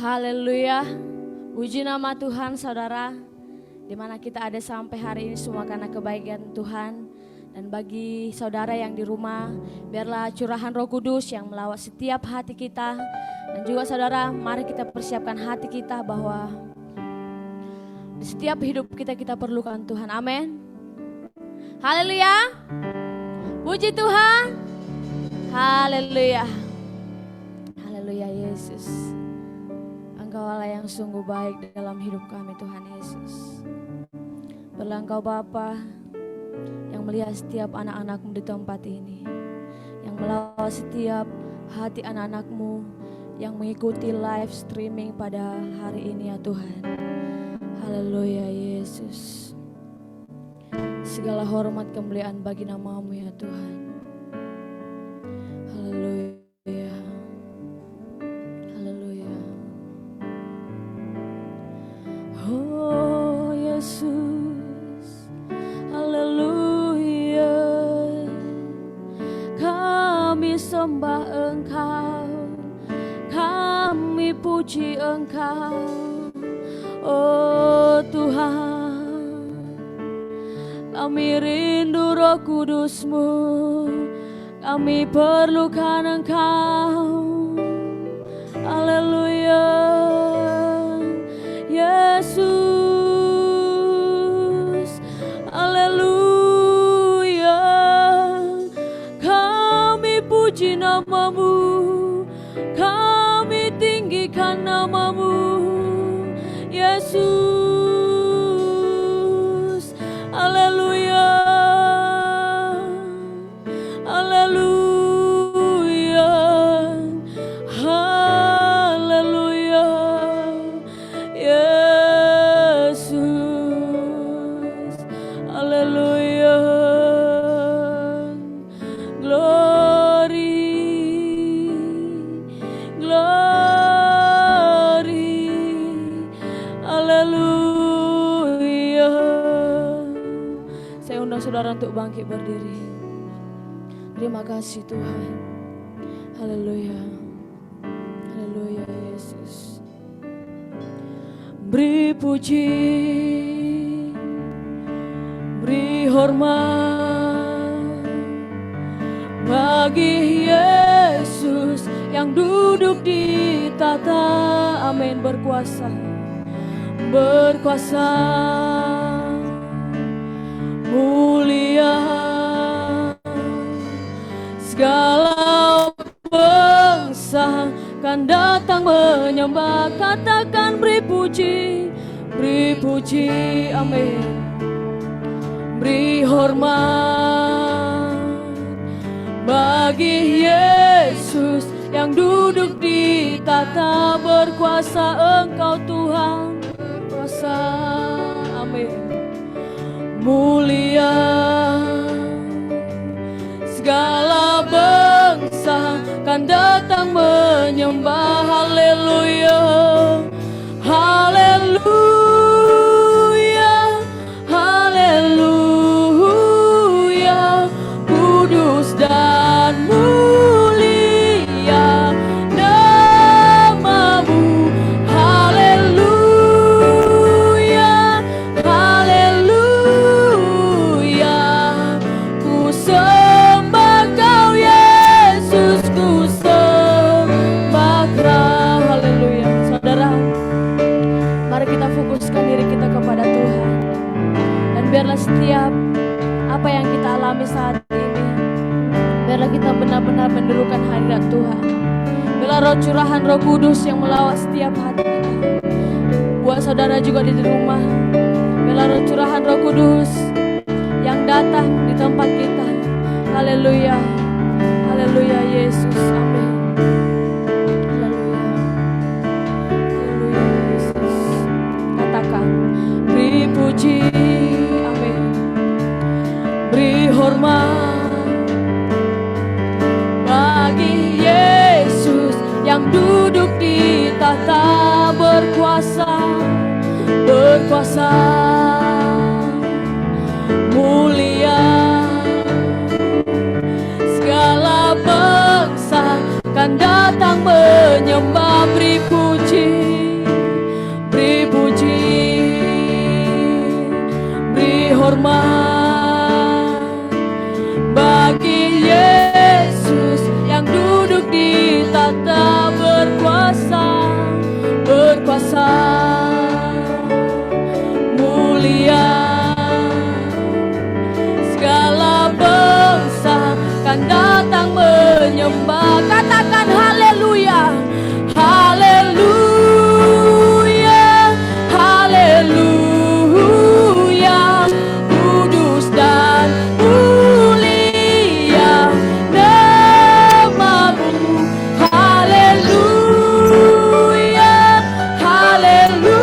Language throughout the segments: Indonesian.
Haleluya. Puji nama Tuhan saudara. Dimana kita ada sampai hari ini semua karena kebaikan Tuhan. Dan bagi saudara yang di rumah, biarlah curahan Roh Kudus yang melawat setiap hati kita. Dan juga saudara, mari kita persiapkan hati kita bahwa di setiap hidup kita perlukan Tuhan. Amin. Haleluya. Puji Tuhan. Haleluya. Haleluya Yesus. Engkau Allah yang sungguh baik dalam hidup kami Tuhan Yesus. Biarlah Engkau Bapa yang melihat setiap anak-anak-Mu di tempat ini, yang melawat setiap hati anak-anak-Mu yang mengikuti live streaming pada hari ini ya Tuhan. Haleluya Yesus. Segala hormat kemuliaan bagi nama-Mu ya Tuhan. Haleluya. Haleluya. Oh Yesus. Haleluya. Kami sembah Engkau, kami puji Engkau, oh Tuhan. Kami rindu Roh Kudus-Mu, kami perlukan Engkau. Haleluya Yesus. Haleluya. Kami puji nama-Mu, kami tinggikan nama-Mu Yesus. Haleluya. Haleluya. Haleluya Yesus. Haleluya. Glory. Glory. Haleluya. Saya undang saudara untuk bangkit berdiri. Terima kasih Tuhan. Haleluya. Haleluya Yesus. Beri puji, beri hormat bagi Yesus yang duduk di tahta. Amin. Berkuasa, berkuasa, mulia. Segala bangsa kan datang menyembah. Katakan beri puji, beri puji. Amin. Beri hormat bagi Yesus yang duduk di tahta. Berkuasa Engkau Tuhan, berkuasa. Amin. Mulia. Segala bangsa kan datang menyembah. Haleluya. Haleluya. Haleluya. Kudus dan mulia nama-Mu. Haleluya. Haleluya. Ku sembah Kau Yesus, ku sembah Kau. Haleluya. Saudara, mari kita fokuskan diri kita kepada Tuhan. Dan biarlah setiap apa yang kita alami saat ini, biarlah kita benar-benar menderukan hadirat Tuhan. Biarlah roh curahan Roh Kudus yang melawat setiap hati kita. Buat saudara juga di rumah, biarlah roh curahan Roh Kudus yang datang di tempat kita. Haleluya. Haleluya Yesus. Amin. Haleluya. Haleluya Yesus. Katakan beri puji. Amin. Beri hormat bagi Yesus yang duduk di tahta. Berkuasa, berkuasa, mulia. Segala bangsa kan datang menyembah, beri puji. hormat bagi Yesus yang duduk di tahta berkuasa, berkuasa mulia. Segala bangsa kan datang menyembah. Katakan haleluya, haleluya, haleluya. Kudus dan mulia namamu. Haleluya, haleluya.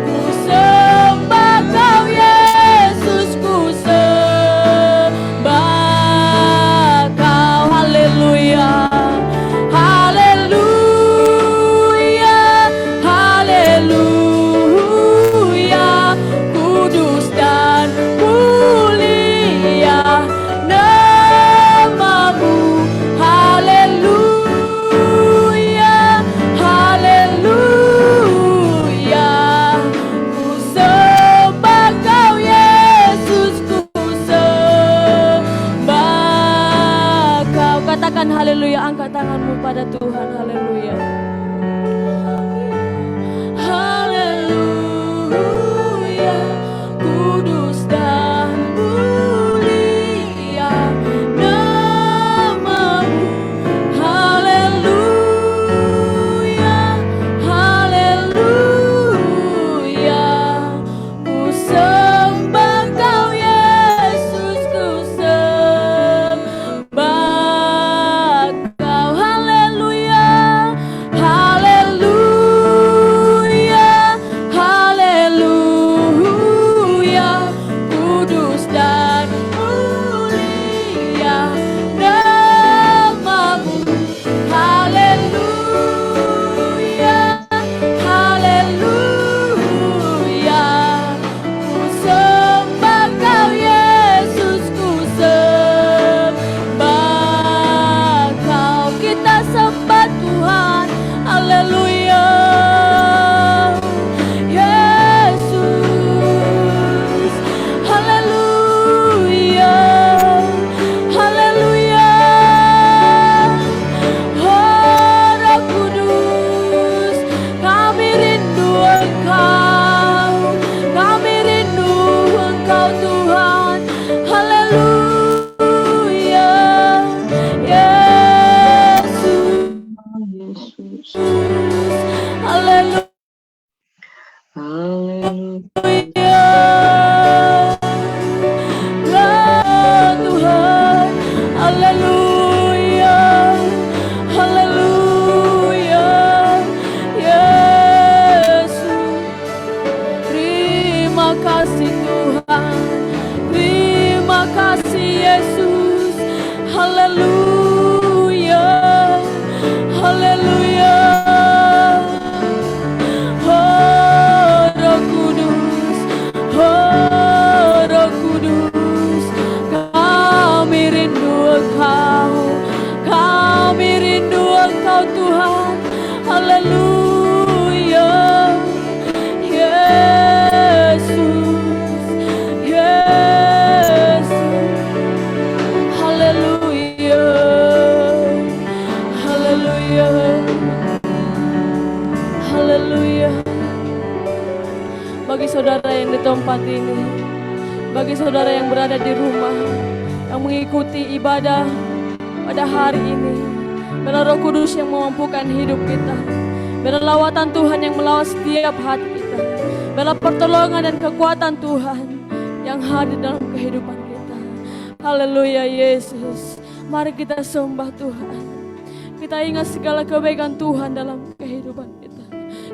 Ku sembah kau Yesus, ku sembah kau. Haleluya, haleluya, haleluya. Kudus dan mulia namamu. Haleluya, haleluya. Ku sembah kau Yesus, ku sembah kau. Katakan haleluya, angkat tanganmu pada Tuhan. Haleluya, haleluya. Kudus dan mulia namamu. Haleluya, haleluya. Ku sembah kau Yesus, ku sembah kau. Haleluya, haleluya, haleluya. Kudus dan mulia namamu. Haleluya, haleluya. Ku sembah kau Yesus, ku sembah kau. Kita sembah Tuhan. Haleluya, Yesus. Haleluya, haleluya. Oh Roh Kudus, kami rindu Engkau, kami rindu Engkau Tuhan. Haleluya, Yesus. Yesus. Haleluya, Haleluya. ya Tuhan. Haleluya, haleluya, Yesus. Terima kasih Tuhan, terima kasih Yesus. Haleluya, haleluya. Oh Roh Kudus, oh Roh Kudus, kami rindu Engkau, kami rindu Engkau Tuhan. Haleluya, Yesus, Yesus. Haleluya, haleluya, haleluya. Bagi saudara yang di tempat ini, bagi saudara yang berada di rumah, yang mengikuti ibadah pada hari ini, biarlah Roh Kudus yang memampukan hidup kita, biarlah lawatan Tuhan yang melawat setiap hati kita, biarlah pertolongan dan kekuatan Tuhan yang hadir dalam kehidupan kita. Haleluya, Yesus. Mari kita sembah Tuhan. Kita ingat segala kebaikan Tuhan dalam kehidupan kita.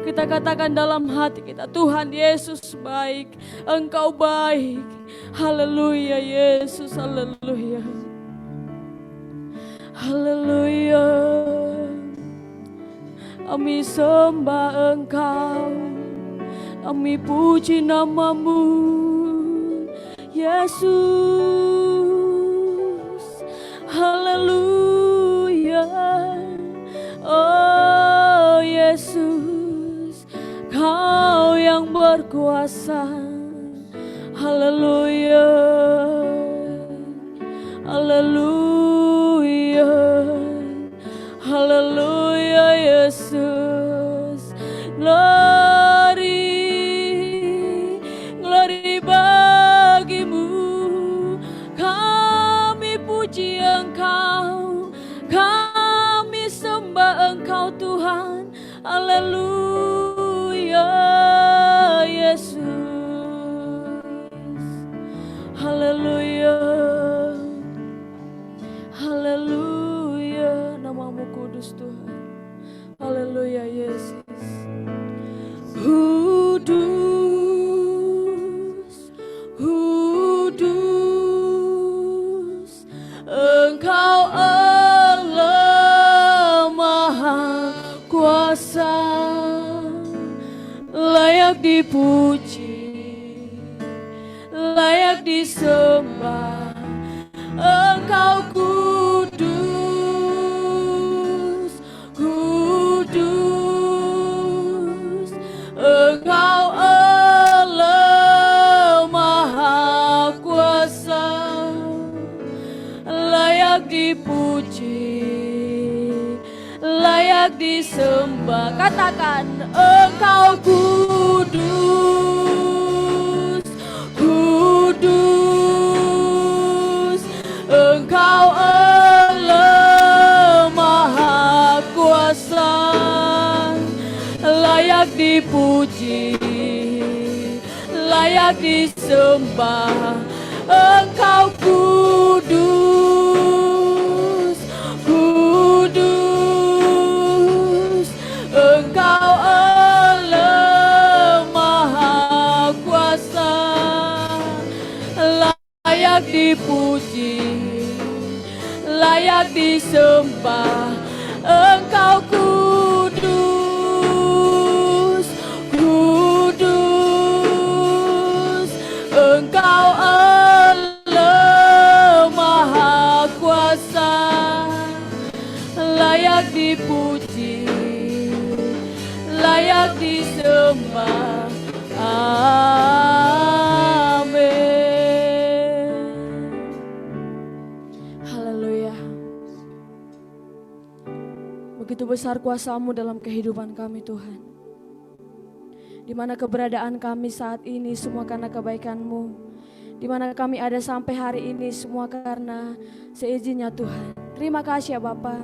Kita katakan dalam hati kita, Tuhan Yesus baik, Engkau baik. Haleluya, Yesus, haleluya. Haleluya. Kami sembah Engkau, kami puji namamu, Yesus. Haleluya. Oh Yesus, Kau yang berkuasa. Haleluya, haleluya, haleluya Yesus. Glory, glory bagimu. Kami puji Engkau, kami sembah Engkau Tuhan. Haleluya Yesus. Haleluya, haleluya, namamu kudus Tuhan. Haleluya Yesus. Kudus, kudus, Engkau Allah Maha Kuasa, layak dipuji, layak disembah. Engkau kudus, kudus, Engkau Allah Maha Kuasa, layak dipuji, layak disembah. Katakan, Engkau kudus, kudus, Engkau Allah Maha Kuasa, layak dipuji, layak disembah. Engkau kudus, kudus, Engkau Allah Maha Kuasa, layak dipuji, layak disembah. Engkau kudus, kudus, Engkau Allah Maha Kuasa, layak dipuji, layak disembah. Amin. Haleluya. Begitu besar kuasa-Mu dalam kehidupan kami Tuhan. Di mana keberadaan kami saat ini semua karena kebaikan-Mu. Di mana kami ada sampai hari ini semua karena seizinnya Tuhan. Terima kasih ya Bapa.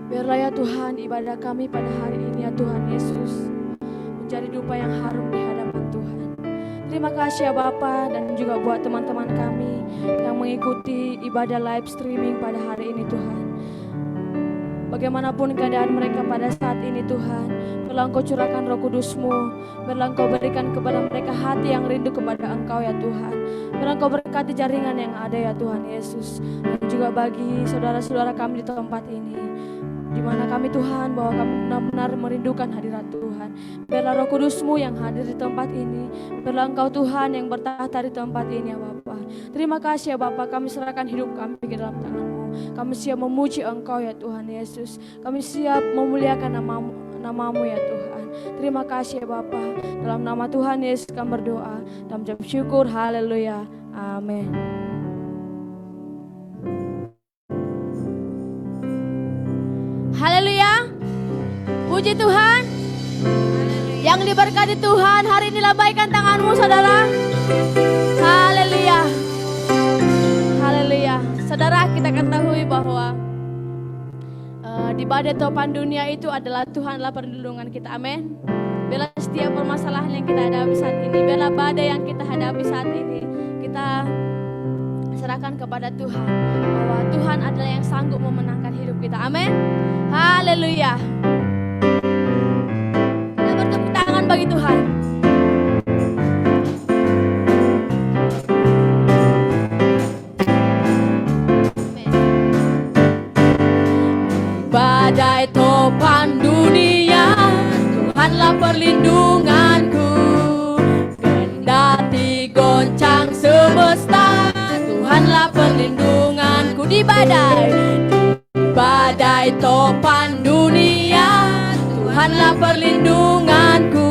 Biarlah ya Tuhan ibadah kami pada hari ini ya Tuhan Yesus menjadi dupa yang harum di hadapan Tuhan. Terima kasih ya Bapa, dan juga buat teman-teman kami yang mengikuti ibadah live streaming pada hari ini Tuhan. Bagaimanapun keadaan mereka pada saat ini Tuhan, biarlah Engkau curahkan Roh Kudus-Mu, biarlah Engkau berikan kepada mereka hati yang rindu kepada Engkau ya Tuhan. Biarlah Engkau berkati jaringan yang ada ya Tuhan Yesus. Dan juga bagi saudara-saudara kami di tempat ini, di mana kami Tuhan, bahwa kami benar-benar merindukan hadirat Tuhan. Biarlah Roh Kudus-Mu yang hadir di tempat ini, biarlah Engkau Tuhan yang bertahta di tempat ini ya Bapa. Terima kasih ya Bapa, kami serahkan hidup kami ke dalam tangan-Mu. Kami siap memuji Engkau ya Tuhan Yesus. Kami siap memuliakan namamu ya Tuhan. Terima kasih ya Bapa. Dalam nama Tuhan Yesus kami berdoa dan mengucap syukur. Haleluya. Amin. Haleluya. Puji Tuhan. Yang diberkati Tuhan, hari ini lambaikan tanganmu saudara. Haleluya. Haleluya. Saudara, kita ketahui bahwa di badai topan dunia itu adalah Tuhanlah perlindungan kita. Amin. Bila setiap permasalahan yang kita hadapi saat ini, bila badai yang kita hadapi saat ini, kita serahkan kepada Tuhan, bahwa Tuhan adalah yang sanggup memenangkan hidup kita. Amin. Haleluya. Kita bertepuk tangan bagi Tuhan. Badai topan dunia, Tuhanlah perlindunganku. Kendati goncang semesta, Tuhanlah perlindunganku. Di badai topan dunia, Tuhanlah perlindunganku.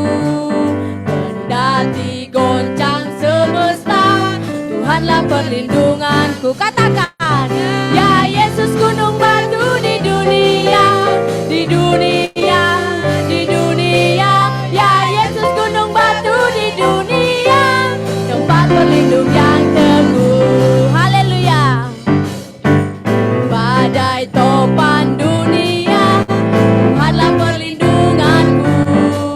Tuhanlah perlindunganku. Katakan, ya Yesus gunung batu di dunia, di dunia, di dunia. Ya Yesus gunung batu di dunia, tempat berlindung yang teguh. Haleluya. Badai topan dunia, Tuhanlah perlindunganku.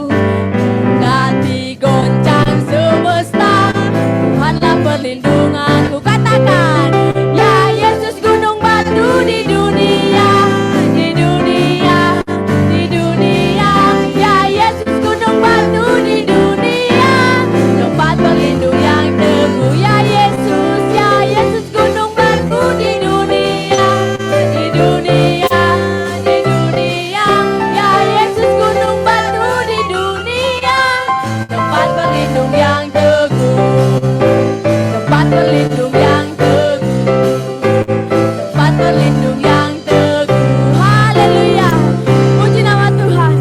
Kendati goncang semesta, Tuhanlah perlindunganku. Katakan, ya Yesus gunung batu di dunia, di dunia, di dunia. Ya Yesus gunung batu di dunia, tempat berlindung yang teguh. Ya Yesus gunung batu di dunia, di dunia, di dunia. Ya Yesus gunung batu di dunia, tempat berlindung yang teguh, tempat berlindung yang teguh, tempat berlindung yang teguh. Haleluya, puji nama Tuhan.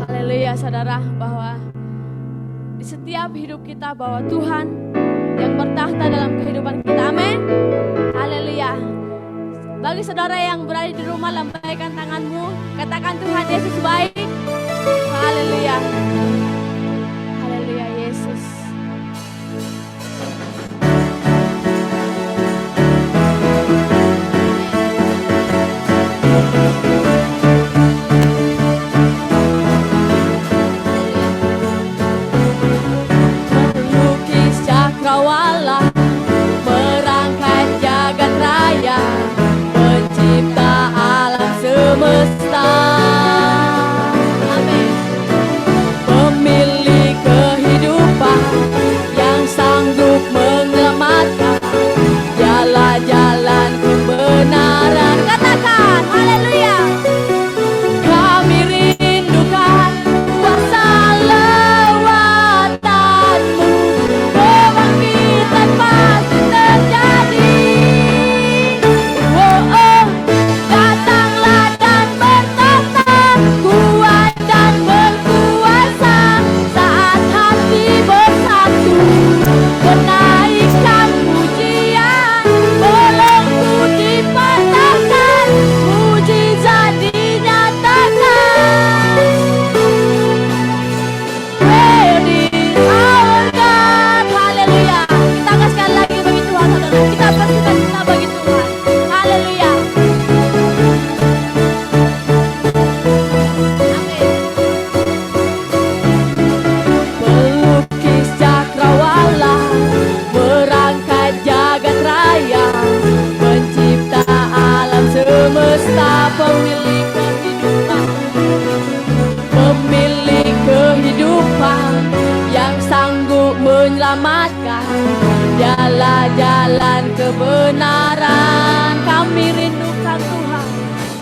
Haleluya saudara, bahwa di setiap hidup kita bahwa Tuhan yang bertahta dalam kehidupan kita. Amin. Haleluya. Bagi saudara yang berada di rumah, lambaikan tanganmu, katakan Tuhan Yesus baik. Haleluya. Haleluya Yesus. Melukis cakrawala, merangkai jagat raya, pencipta alam semesta. Amin. Pemilik kehidupan yang sanggup menyelamatkan, jalan-jalan kebenaran. Katakan haleluya. Kami rindukan kuasa lewatanmu, kebangkitan pasti terjadi. Oh, oh, datanglah dan bertata, kuat dan berkuasa, saat hati bersatu, menaikkan pujian, belenggu dipatahkan, mujizat dinyatakan. Where is our God? Haleluya. Kita angkat sekali lagi bagi Tuhan, saudara. Kita bersihkan kita bagi Tuhan. Haleluya. Amin. Pelukis cakrawala, merangkai jagat raya, pencipta alam semesta, pemilik kehidupan, pemilik kehidupan yang sanggup menyelamatkan, jalan-jalan kebenaran. Kami rindukan Tuhan,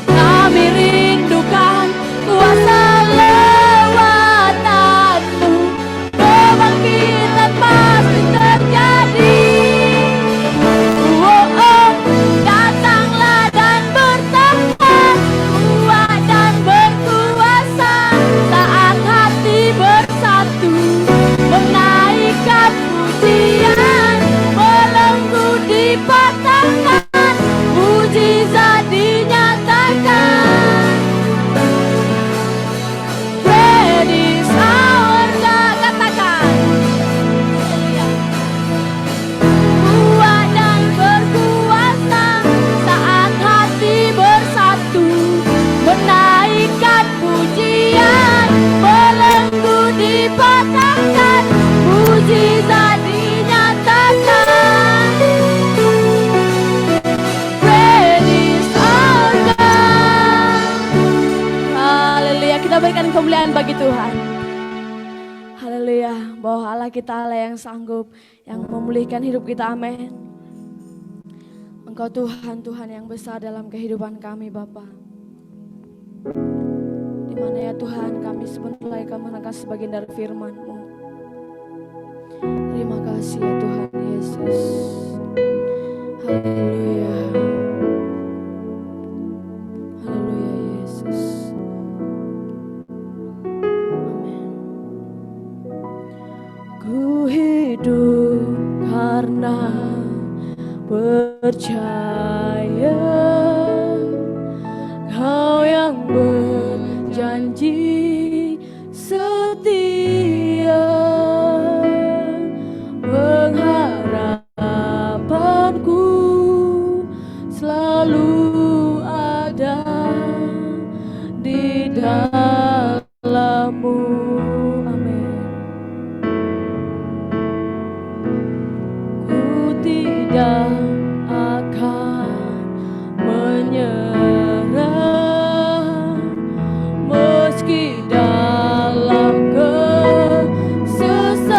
kami rindukan kuasa lewatanmu, kebangkitan pasti terjadi. Oh, oh, datanglah dan bertahta, kuat dan berkuasa, saat hati bersatu, menaikkan pujian, belenggu dipatahkan, mujizat dinyatakan. Where is our God? Katakan. Haleluya. Kuat dan berkuasa, saat hati bersatu, menaikkan pujian, belenggu dipatahkan, mujizat dinyatakan. Where is our God? Haleluya, kita berikan kemuliaan bagi Tuhan. Haleluya, bahwa Allah kita Allah yang sanggup, yang memulihkan hidup kita. Amin. Engkau Tuhan, Tuhan yang besar dalam kehidupan kami Bapa. Di mana ya Tuhan, kami sebentar lagi kami menekan sebagian dari firman-Mu. Terima kasih ya Tuhan Yesus. Haleluya. Haleluya Yesus. Amin. Ku hidup karena percaya Kau yang berjanji setia, pengharapanku selalu ada di dalam-Mu. Amin. Ku tidak akan menyerah meski dalam kesesakan.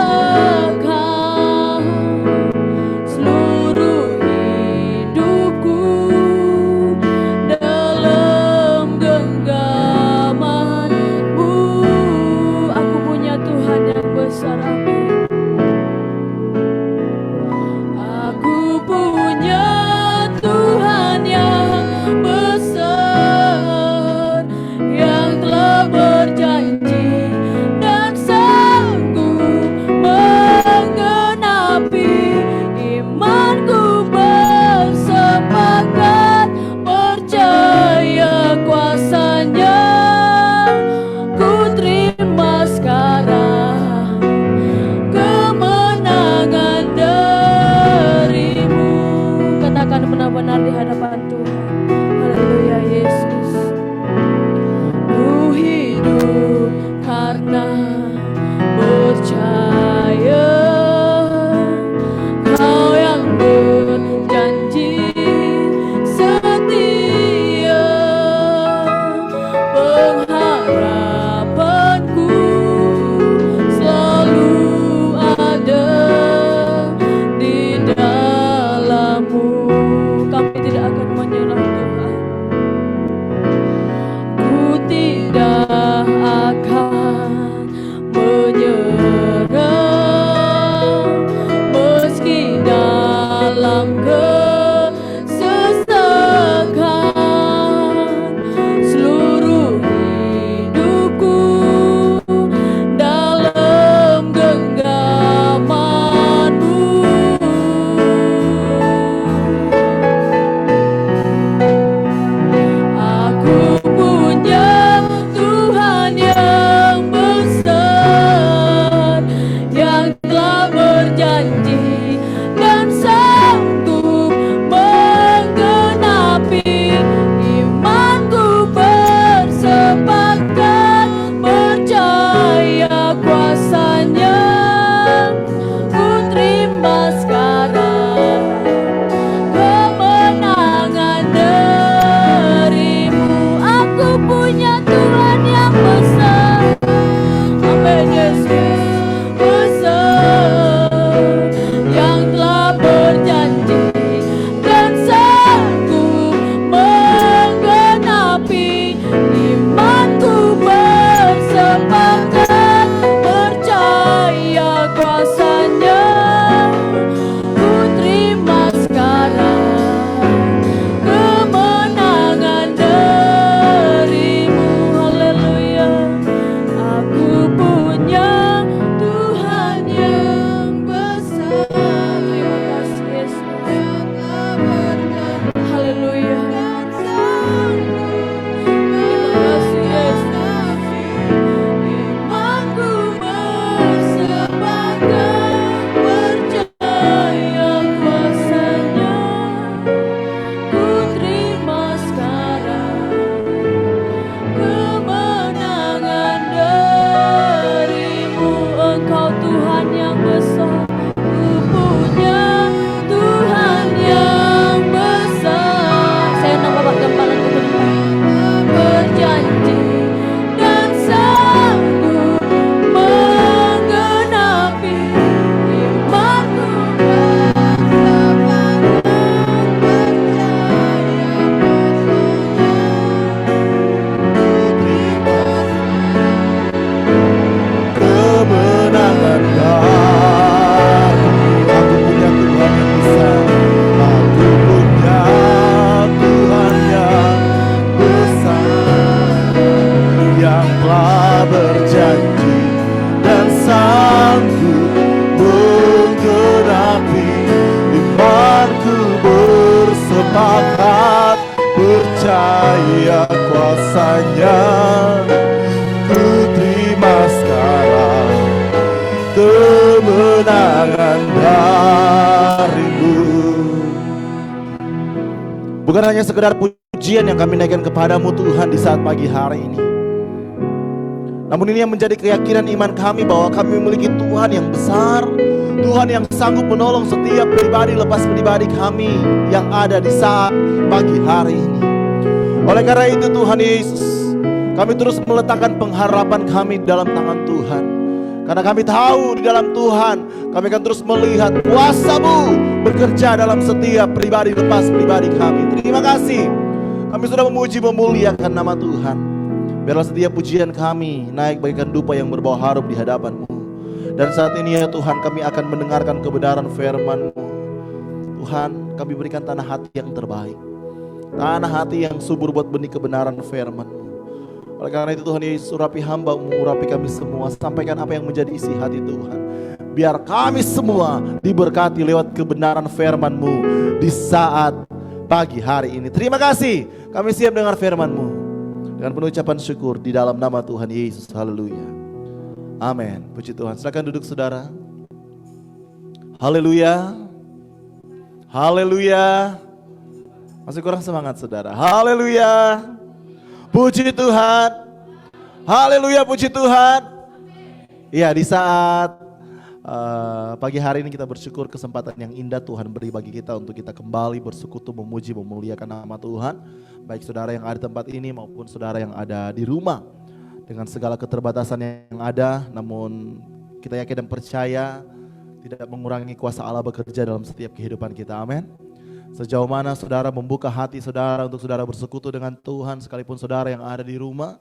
Seluruh hidupku dalam genggaman-Mu. Aku punya Tuhan yang besar, amin. Aku punya Tuhan yang besar, yang telah berjanji dan sanggup menggenapi. Imanku bersepakat percaya kuasa-Nya. Ku terima sekarang kemenangan dari-Mu. Katakan benar-benar di hadapan Tuhan. Haleluya Yesus. Ku hidup karena percaya Kau yang berjanji setia, pengharapanku selalu ada di dalam-Mu. Kami tidak akan menyerah Tuhan. Ku tidak akan menyerah meski dalam kesesakan. Seluruh hidupku dalam genggaman-Mu. Aku punya Tuhan yang besar, yang telah berjanji dan sanggup menggenapi. Imanku bersepakat percaya kuasa-Nya. Ku terima sekarang kemenangan dari-Mu. Aku punya Tuhan yang besar, amin Yesus, besar, yang telah berjanji dan sanggup menggenapi. Imanku bersepakat percaya kuasa-Nya. Ku terima sekarang kemenangan dari-Mu. Haleluya. Aku punya Tuhan yang besar. Terima kasih Yesus. Haleluya. Terima kasih Yesus. Imanku bersepakat percaya kuasa-Nya. Ku terima sekarang kemenangan dari-Mu. Engkau Tuhan yang besar. Ku punya Tuhan yang besar. Saya nak Bapak Gembala itu berjanji dan sanggup menggenapi. Imanku bersepakat percaya kuasa-Nya. kemenangan segalanya. Ku terima sekarang kemenangan darimu. Bukan hanya sekedar pujian yang kami naikkan kepadamu Tuhan di saat pagi hari ini, namun ini yang menjadi keyakinan iman kami bahwa kami memiliki Tuhan yang besar, Tuhan yang sanggup menolong setiap pribadi lepas pribadi kami yang ada di saat pagi hari ini. Oleh karena itu Tuhan Yesus, kami terus meletakkan pengharapan kami dalam tangan Tuhan. Karena kami tahu di dalam Tuhan kami akan terus melihat kuasa-Mu bekerja dalam setiap pribadi lepas pribadi kami. Terima kasih, kami sudah memuji memuliakan nama Tuhan. Biarlah setiap pujian kami naik bagaikan dupa yang berbau harum di hadapan-Mu. Dan saat ini ya Tuhan, kami akan mendengarkan kebenaran firman-Mu. Tuhan, kami berikan tanah hati yang terbaik, tanah hati yang subur buat benih kebenaran firman-Mu. Oleh karena itu Tuhan Yesus, urapi hamba-Mu, urapi kami semua, sampaikan apa yang menjadi isi hati Tuhan. Biar kami semua diberkati lewat kebenaran firman-Mu di saat pagi hari ini. Terima kasih, kami siap dengar firman-Mu dengan penuh ucapan syukur di dalam nama Tuhan Yesus. Haleluya. Amin. Puji Tuhan. Silakan duduk saudara. Haleluya. Haleluya. Masih kurang semangat saudara. Haleluya. Puji Tuhan. Haleluya, puji Tuhan. Iya, di saat pagi hari ini kita bersyukur kesempatan yang indah Tuhan beri bagi kita untuk kita kembali bersekutu, memuji, memuliakan nama Tuhan. Baik saudara yang ada di tempat ini maupun saudara yang ada di rumah. Dengan segala keterbatasan yang ada, namun kita yakin dan percaya tidak mengurangi kuasa Allah bekerja dalam setiap kehidupan kita. Amin. Sejauh mana saudara membuka hati saudara untuk saudara bersekutu dengan Tuhan, sekalipun saudara yang ada di rumah,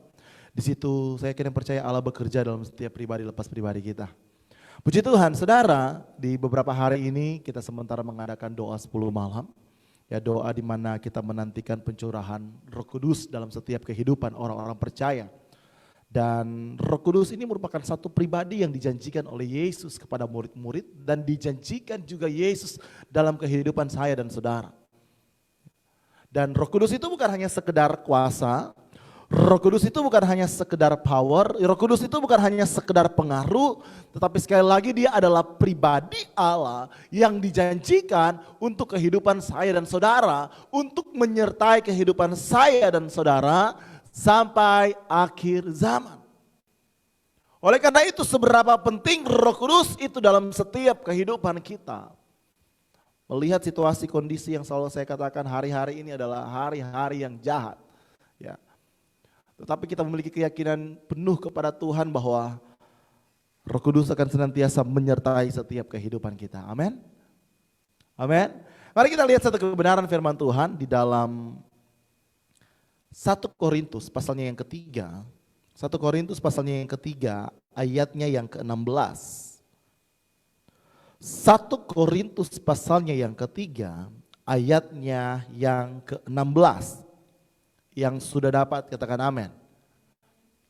di situ saya yakin dan percaya Allah bekerja dalam setiap pribadi lepas pribadi kita. Puji Tuhan, saudara, di beberapa hari ini kita sementara mengadakan doa 10 malam. Ya, doa di mana kita menantikan pencurahan Roh Kudus dalam setiap kehidupan orang-orang percaya. Dan Roh Kudus ini merupakan satu pribadi yang dijanjikan oleh Yesus kepada murid-murid dan dijanjikan juga Yesus dalam kehidupan saya dan saudara. Dan Roh Kudus itu bukan hanya sekedar kuasa, Roh Kudus itu bukan hanya sekedar power, Roh Kudus itu bukan hanya sekedar pengaruh, tetapi sekali lagi dia adalah pribadi Allah yang dijanjikan untuk kehidupan saya dan saudara, untuk menyertai kehidupan saya dan saudara sampai akhir zaman. Oleh karena itu seberapa penting Roh Kudus itu dalam setiap kehidupan kita. Melihat situasi kondisi yang selalu saya katakan hari-hari ini adalah hari-hari yang jahat. Ya. Tetapi kita memiliki keyakinan penuh kepada Tuhan bahwa Roh Kudus akan senantiasa menyertai setiap kehidupan kita. Amin. Amin. Mari kita lihat satu kebenaran firman Tuhan di dalam 1 Korintus pasalnya yang ketiga. 1 Korintus pasalnya yang ketiga ayatnya yang ke-16. 1 Korintus pasalnya yang ketiga ayatnya yang ke-16. Yang sudah dapat katakan amin.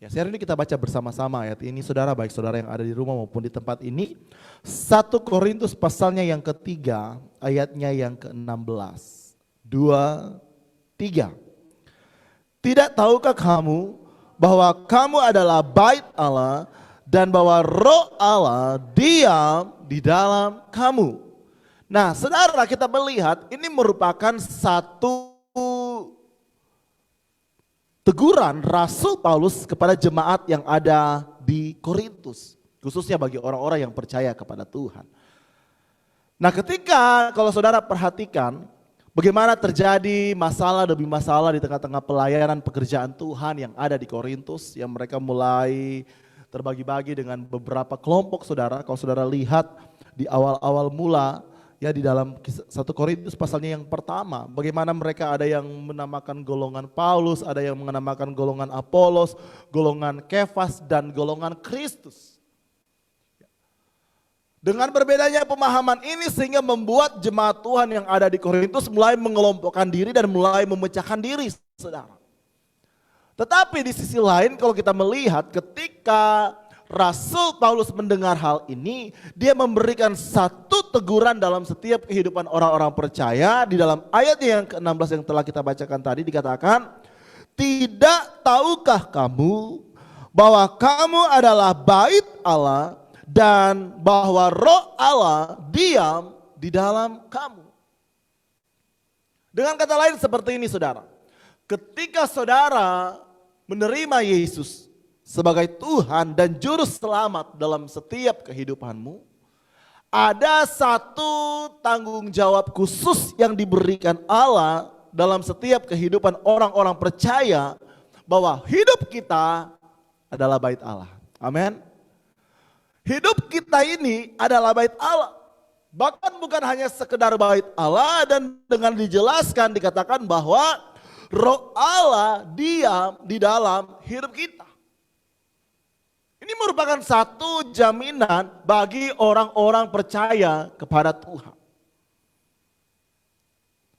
Ya, hari ini kita baca bersama-sama ayat ini saudara, baik saudara yang ada di rumah maupun di tempat ini. 1 Korintus pasalnya yang ketiga ayatnya yang ke-16. 2, 3. Tidak tahukah kamu bahwa kamu adalah bait Allah dan bahwa Roh Allah diam di dalam kamu. Nah, saudara, kita melihat ini merupakan satu teguran Rasul Paulus kepada jemaat yang ada di Korintus, khususnya bagi orang-orang yang percaya kepada Tuhan. Nah, ketika kalau saudara perhatikan bagaimana terjadi masalah demi masalah di tengah-tengah pelayanan pekerjaan Tuhan yang ada di Korintus, yang mereka mulai terbagi-bagi dengan beberapa kelompok saudara. Kalau saudara lihat di awal-awal mula ya di dalam 1 Korintus pasalnya yang pertama, bagaimana mereka ada yang menamakan golongan Paulus, ada yang menamakan golongan Apolos, golongan Kefas dan golongan Kristus. Dengan berbedanya pemahaman ini sehingga membuat jemaat Tuhan yang ada di Korintus mulai mengelompokkan diri dan mulai memecahkan diri, saudara. Tetapi di sisi lain kalau kita melihat ketika Rasul Paulus mendengar hal ini, dia memberikan satu teguran dalam setiap kehidupan orang-orang percaya. Di dalam ayat yang ke-16 yang telah kita bacakan tadi dikatakan, Tidak tahukah kamu bahwa kamu adalah bait Allah dan bahwa Roh Allah diam di dalam kamu? Dengan kata lain seperti ini saudara. Ketika saudara menerima Yesus sebagai Tuhan dan Juru Selamat dalam setiap kehidupanmu, ada satu tanggung jawab khusus yang diberikan Allah dalam setiap kehidupan orang-orang percaya, bahwa hidup kita adalah bait Allah. Amin. Hidup kita ini adalah bait Allah. Bahkan bukan hanya sekedar bait Allah, dan dengan dijelaskan dikatakan bahwa Roh Allah diam di dalam hidup kita. Ini merupakan satu jaminan bagi orang-orang percaya kepada Tuhan,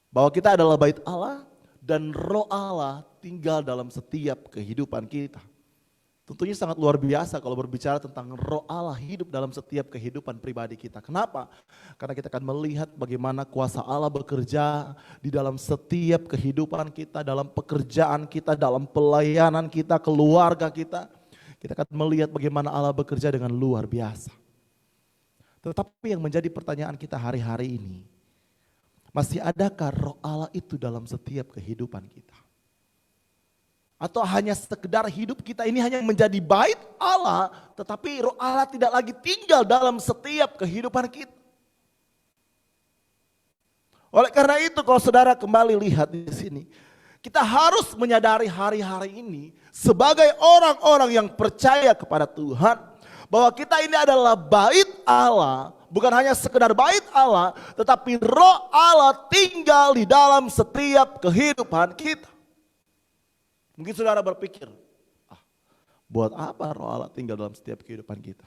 bahwa kita adalah bait Allah dan Roh Allah tinggal dalam setiap kehidupan kita. Tentunya sangat luar biasa kalau berbicara tentang Roh Allah hidup dalam setiap kehidupan pribadi kita. Kenapa? Karena kita akan melihat bagaimana kuasa Allah bekerja di dalam setiap kehidupan kita, dalam pekerjaan kita, dalam pelayanan kita, keluarga kita. Kita akan melihat bagaimana Allah bekerja dengan luar biasa. Tetapi yang menjadi pertanyaan kita hari-hari ini, masih adakah Roh Allah itu dalam setiap kehidupan kita? Atau hanya sekedar hidup kita ini hanya menjadi bait Allah, tetapi Roh Allah tidak lagi tinggal dalam setiap kehidupan kita. Oleh karena itu kalau saudara kembali lihat di sini, kita harus menyadari hari-hari ini sebagai orang-orang yang percaya kepada Tuhan, bahwa kita ini adalah bait Allah, bukan hanya sekedar bait Allah, tetapi Roh Allah tinggal di dalam setiap kehidupan kita. Mungkin saudara berpikir, buat apa Roh Allah tinggal dalam setiap kehidupan kita?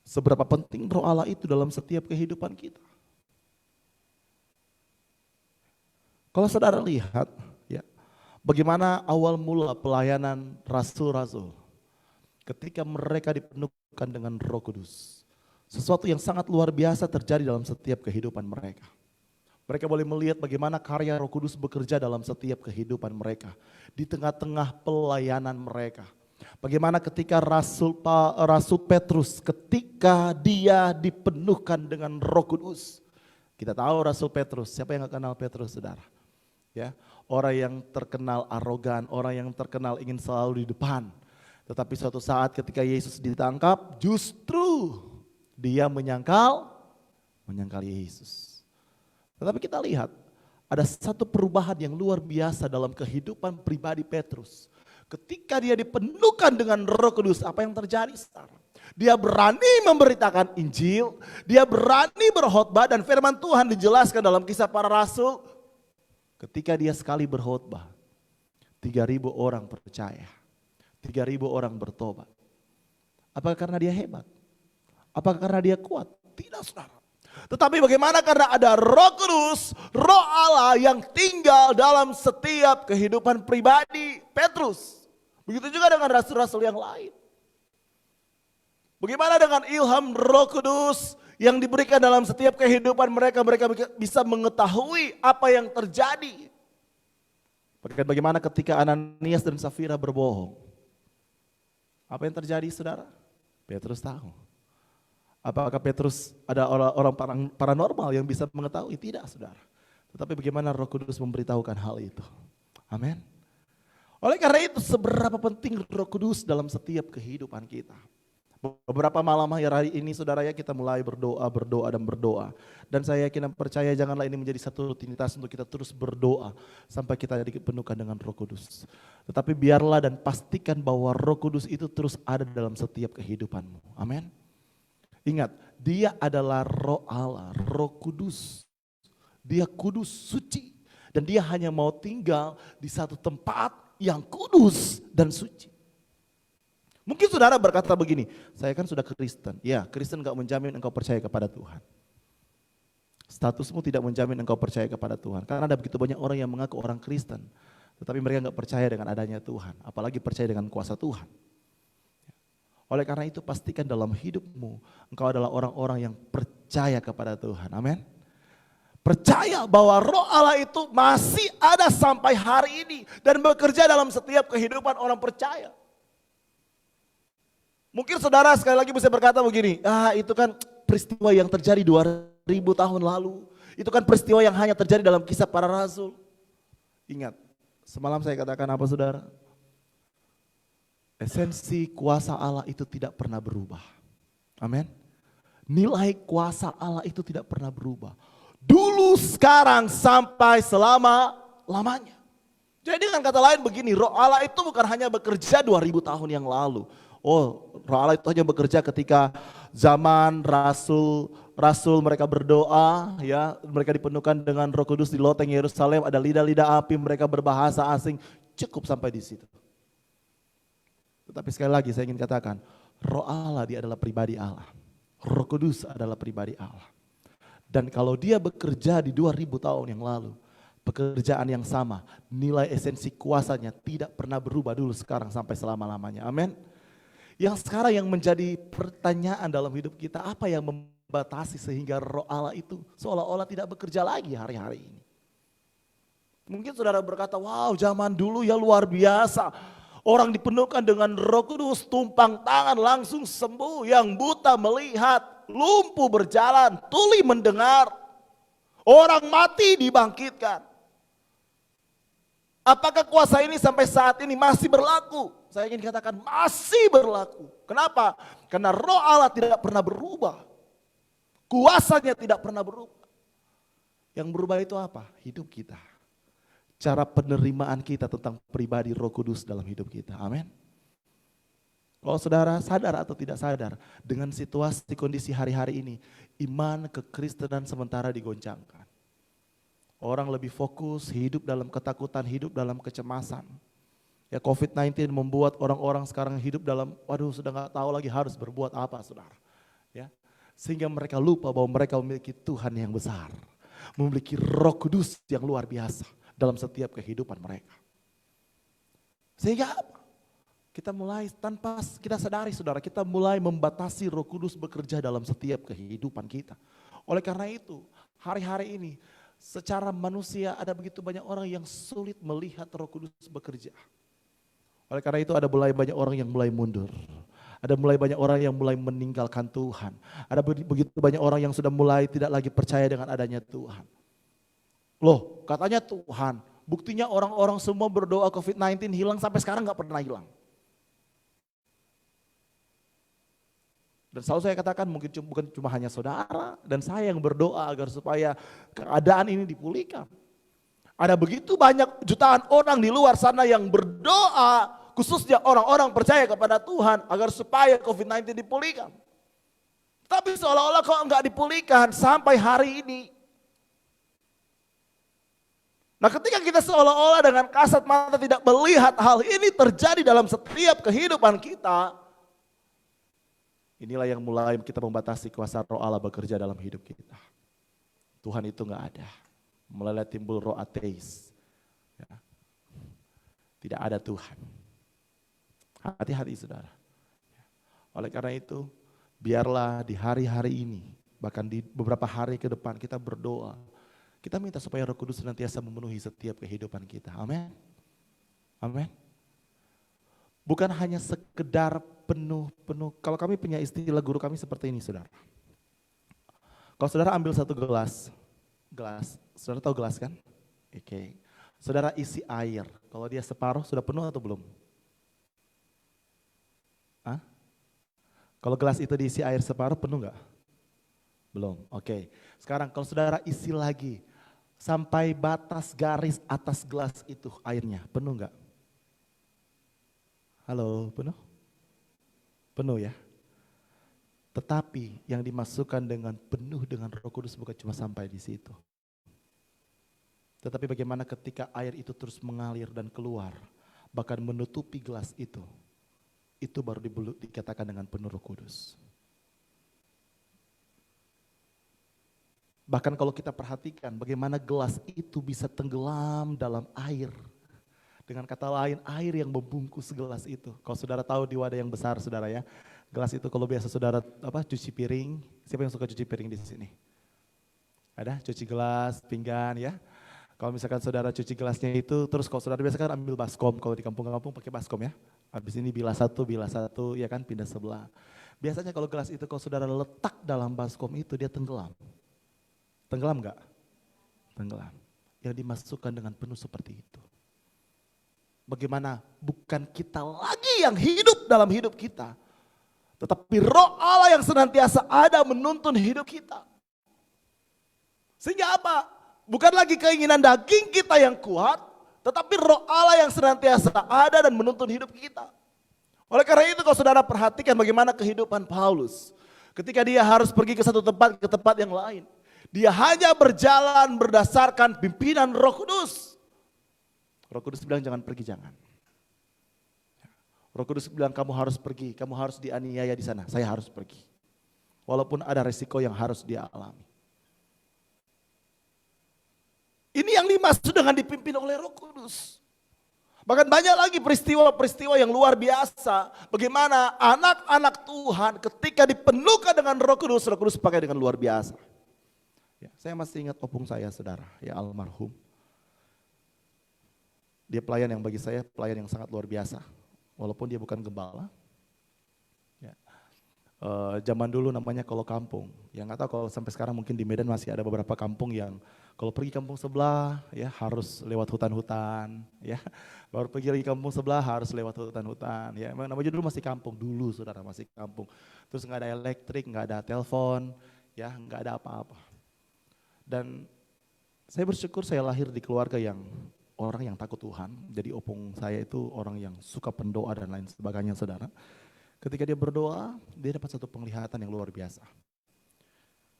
Seberapa penting Roh Allah itu dalam setiap kehidupan kita? Kalau saudara lihat, ya, bagaimana awal mula pelayanan rasul-rasul ketika mereka dipenuhkan dengan Roh Kudus. Sesuatu yang sangat luar biasa terjadi dalam setiap kehidupan mereka. Mereka boleh melihat bagaimana karya Roh Kudus bekerja dalam setiap kehidupan mereka, di tengah-tengah pelayanan mereka. Bagaimana ketika Rasul Petrus, ketika dia dipenuhkan dengan Roh Kudus. Kita tahu Rasul Petrus, siapa yang gak kenal Petrus, saudara? Ya, orang yang terkenal arogan, orang yang terkenal ingin selalu di depan. Tetapi suatu saat ketika Yesus ditangkap, justru dia menyangkal Yesus. Tetapi kita lihat ada satu perubahan yang luar biasa dalam kehidupan pribadi Petrus. Ketika dia dipenuhkan dengan Roh Kudus, apa yang terjadi sekarang? Dia berani memberitakan Injil, dia berani berkhotbah, dan firman Tuhan dijelaskan dalam Kisah Para Rasul. Ketika dia sekali berkhotbah, 3.000 orang percaya, 3.000 orang bertobat. Apakah karena dia hebat? Apakah karena dia kuat? Tidak, saudara. Tetapi bagaimana karena ada Roh Kudus, Roh Allah yang tinggal dalam setiap kehidupan pribadi Petrus. Begitu juga dengan rasul-rasul yang lain. Bagaimana dengan ilham Roh Kudus yang diberikan dalam setiap kehidupan mereka, mereka bisa mengetahui apa yang terjadi. Bagaimana ketika Ananias dan Safira berbohong? Apa yang terjadi, saudara? Petrus tahu. Apakah Petrus ada orang paranormal yang bisa mengetahui? Tidak, saudara. Tetapi bagaimana Roh Kudus memberitahukan hal itu? Amin. Oleh karena itu seberapa penting Roh Kudus dalam setiap kehidupan kita. Beberapa malam hari ini saudara ya, kita mulai berdoa. Dan saya yakin dan percaya janganlah ini menjadi satu rutinitas untuk kita terus berdoa sampai kita dipenuhkan dengan Roh Kudus. Tetapi biarlah dan pastikan bahwa Roh Kudus itu terus ada dalam setiap kehidupanmu. Amin. Ingat, dia adalah Roh Allah, Roh Kudus. Dia kudus, suci. Dan dia hanya mau tinggal di satu tempat yang kudus dan suci. Mungkin saudara berkata begini, saya kan sudah Kristen. Ya, Kristen gak menjamin engkau percaya kepada Tuhan. Statusmu tidak menjamin engkau percaya kepada Tuhan. Karena ada begitu banyak orang yang mengaku orang Kristen, tetapi mereka gak percaya dengan adanya Tuhan. Apalagi percaya dengan kuasa Tuhan. Oleh karena itu pastikan dalam hidupmu engkau adalah orang-orang yang percaya kepada Tuhan. Amin. Percaya bahwa roh Allah itu masih ada sampai hari ini dan bekerja dalam setiap kehidupan orang percaya. Mungkin saudara sekali lagi bisa berkata begini, itu kan peristiwa yang terjadi 2000 tahun lalu. Itu kan peristiwa yang hanya terjadi dalam kisah para rasul. Ingat, semalam saya katakan apa saudara? Esensi kuasa Allah itu tidak pernah berubah. Amin. Nilai kuasa Allah itu tidak pernah berubah. Dulu, sekarang, sampai selama-lamanya. Jadi dengan kata lain begini, roh Allah itu bukan hanya bekerja 2000 tahun yang lalu. Roh Allah itu hanya bekerja ketika zaman rasul mereka berdoa, ya, mereka dipenuhkan dengan Roh Kudus di loteng Yerusalem, ada lidah-lidah api, mereka berbahasa asing, cukup sampai di situ. Tetapi sekali lagi saya ingin katakan, roh Allah dia adalah pribadi Allah. Roh Kudus adalah pribadi Allah. Dan kalau dia bekerja di 2000 tahun yang lalu, pekerjaan yang sama, nilai esensi kuasanya tidak pernah berubah dulu, sekarang, sampai selama-lamanya. Amin. Yang sekarang yang menjadi pertanyaan dalam hidup kita, apa yang membatasi sehingga roh Allah itu seolah-olah tidak bekerja lagi hari-hari ini? Mungkin saudara berkata, wow, zaman dulu ya luar biasa. Orang dipenuhkan dengan Roh Kudus, tumpang tangan langsung sembuh, yang buta melihat, lumpuh berjalan, tuli mendengar, orang mati dibangkitkan. Apakah kuasa ini sampai saat ini masih berlaku? Saya ingin katakan masih berlaku. Kenapa? Karena roh Allah tidak pernah berubah. Kuasanya tidak pernah berubah. Yang berubah itu apa? Hidup kita. Cara penerimaan kita tentang pribadi Roh Kudus dalam hidup kita. Amin. Kalau saudara sadar atau tidak sadar, dengan situasi kondisi hari-hari ini, iman kekristenan sementara digoncangkan. Orang lebih fokus, hidup dalam ketakutan, hidup dalam kecemasan. Ya, COVID-19 membuat orang-orang sekarang hidup dalam, sudah gak tahu lagi harus berbuat apa, saudara. Ya, sehingga mereka lupa bahwa mereka memiliki Tuhan yang besar, memiliki Roh Kudus yang luar biasa dalam setiap kehidupan mereka. Sehingga apa? Kita mulai tanpa kita sadari, saudara, kita mulai membatasi Roh Kudus bekerja dalam setiap kehidupan kita. Oleh karena itu, hari-hari ini secara manusia ada begitu banyak orang yang sulit melihat Roh Kudus bekerja. Oleh karena itu ada mulai banyak orang yang mulai mundur. Ada mulai banyak orang yang mulai meninggalkan Tuhan. Ada begitu banyak orang yang sudah mulai tidak lagi percaya dengan adanya Tuhan. Loh, katanya Tuhan, buktinya orang-orang semua berdoa COVID-19 hilang sampai sekarang gak pernah hilang. Dan selalu saya katakan mungkin bukan cuma hanya saudara dan saya yang berdoa agar supaya keadaan ini dipulihkan. Ada begitu banyak jutaan orang di luar sana yang berdoa, khususnya orang-orang percaya kepada Tuhan agar supaya COVID-19 dipulihkan. Tapi seolah-olah kok enggak dipulihkan sampai hari ini. Nah, ketika kita seolah-olah dengan kasat mata tidak melihat hal ini terjadi dalam setiap kehidupan kita, inilah yang mulai kita membatasi kuasa roh Allah bekerja dalam hidup kita. Tuhan itu enggak ada. Mulai timbul roh ateis. Ya. Tidak ada Tuhan. Hati-hati saudara. Oleh karena itu, biarlah di hari-hari ini, bahkan di beberapa hari ke depan kita berdoa. Kita minta supaya Roh Kudus senantiasa memenuhi setiap kehidupan kita. Amin. Amin. Bukan hanya sekedar penuh. Kalau kami punya istilah guru kami seperti ini, saudara. Kalau saudara ambil satu gelas, saudara tahu gelas kan? Oke. Saudara isi air, kalau dia separuh sudah penuh atau belum? Hah? Kalau gelas itu diisi air separuh penuh enggak? Belum, oke. Sekarang kalau saudara isi lagi, sampai batas garis atas gelas itu airnya, penuh enggak? Halo, penuh? Penuh ya? Tetapi yang dimasukkan dengan penuh dengan Roh Kudus bukan cuma sampai di situ. Tetapi bagaimana ketika air itu terus mengalir dan keluar, bahkan menutupi gelas itu baru dikatakan dengan penuh Roh Kudus. Bahkan kalau kita perhatikan bagaimana gelas itu bisa tenggelam dalam air. Dengan kata lain, air yang membungkus gelas itu. Kalau saudara tahu di wadah yang besar saudara ya, gelas itu kalau biasa saudara cuci piring, siapa yang suka cuci piring di sini? Ada cuci gelas, pinggan ya. Kalau misalkan saudara cuci gelasnya itu, terus kalau saudara biasa kan ambil baskom, kalau di kampung-kampung pakai baskom ya. Habis ini bilas satu, ya kan pindah sebelah. Biasanya kalau gelas itu kalau saudara letak dalam baskom itu dia tenggelam. Tenggelam enggak? Tenggelam. Yang dimasukkan dengan penuh seperti itu. Bagaimana bukan kita lagi yang hidup dalam hidup kita. Tetapi roh Allah yang senantiasa ada menuntun hidup kita. Sehingga apa? Bukan lagi keinginan daging kita yang kuat, tetapi roh Allah yang senantiasa ada dan menuntun hidup kita. Oleh karena itu kalau saudara perhatikan bagaimana kehidupan Paulus. Ketika dia harus pergi ke satu tempat ke tempat yang lain. Dia hanya berjalan berdasarkan pimpinan Roh Kudus. Roh Kudus bilang jangan pergi, jangan. Roh Kudus bilang kamu harus pergi, kamu harus dianiaya di sana, saya harus pergi. Walaupun ada resiko yang harus dia alami. Ini yang dimaksud dengan dipimpin oleh Roh Kudus. Bahkan banyak lagi peristiwa-peristiwa yang luar biasa. Bagaimana anak-anak Tuhan ketika dipenuhkan dengan Roh Kudus pakai dengan luar biasa. Ya, saya masih ingat opung saya saudara, ya almarhum. Dia pelayan yang bagi saya pelayan yang sangat luar biasa. Walaupun dia bukan gembala. Ya. Zaman dulu namanya kalau kampung. Yang nggak tahu kalau sampai sekarang mungkin di Medan masih ada beberapa kampung yang kalau pergi kampung sebelah ya harus lewat hutan-hutan. Ya. Baru pergi lagi kampung sebelah harus lewat hutan-hutan. Ya. Namanya dulu masih kampung dulu saudara, masih kampung. Terus nggak ada elektrik, nggak ada telepon, ya nggak ada apa-apa. Dan saya bersyukur saya lahir di keluarga yang orang yang takut Tuhan. Jadi opung saya itu orang yang suka pendoa dan lain sebagainya saudara. Ketika dia berdoa, dia dapat satu penglihatan yang luar biasa.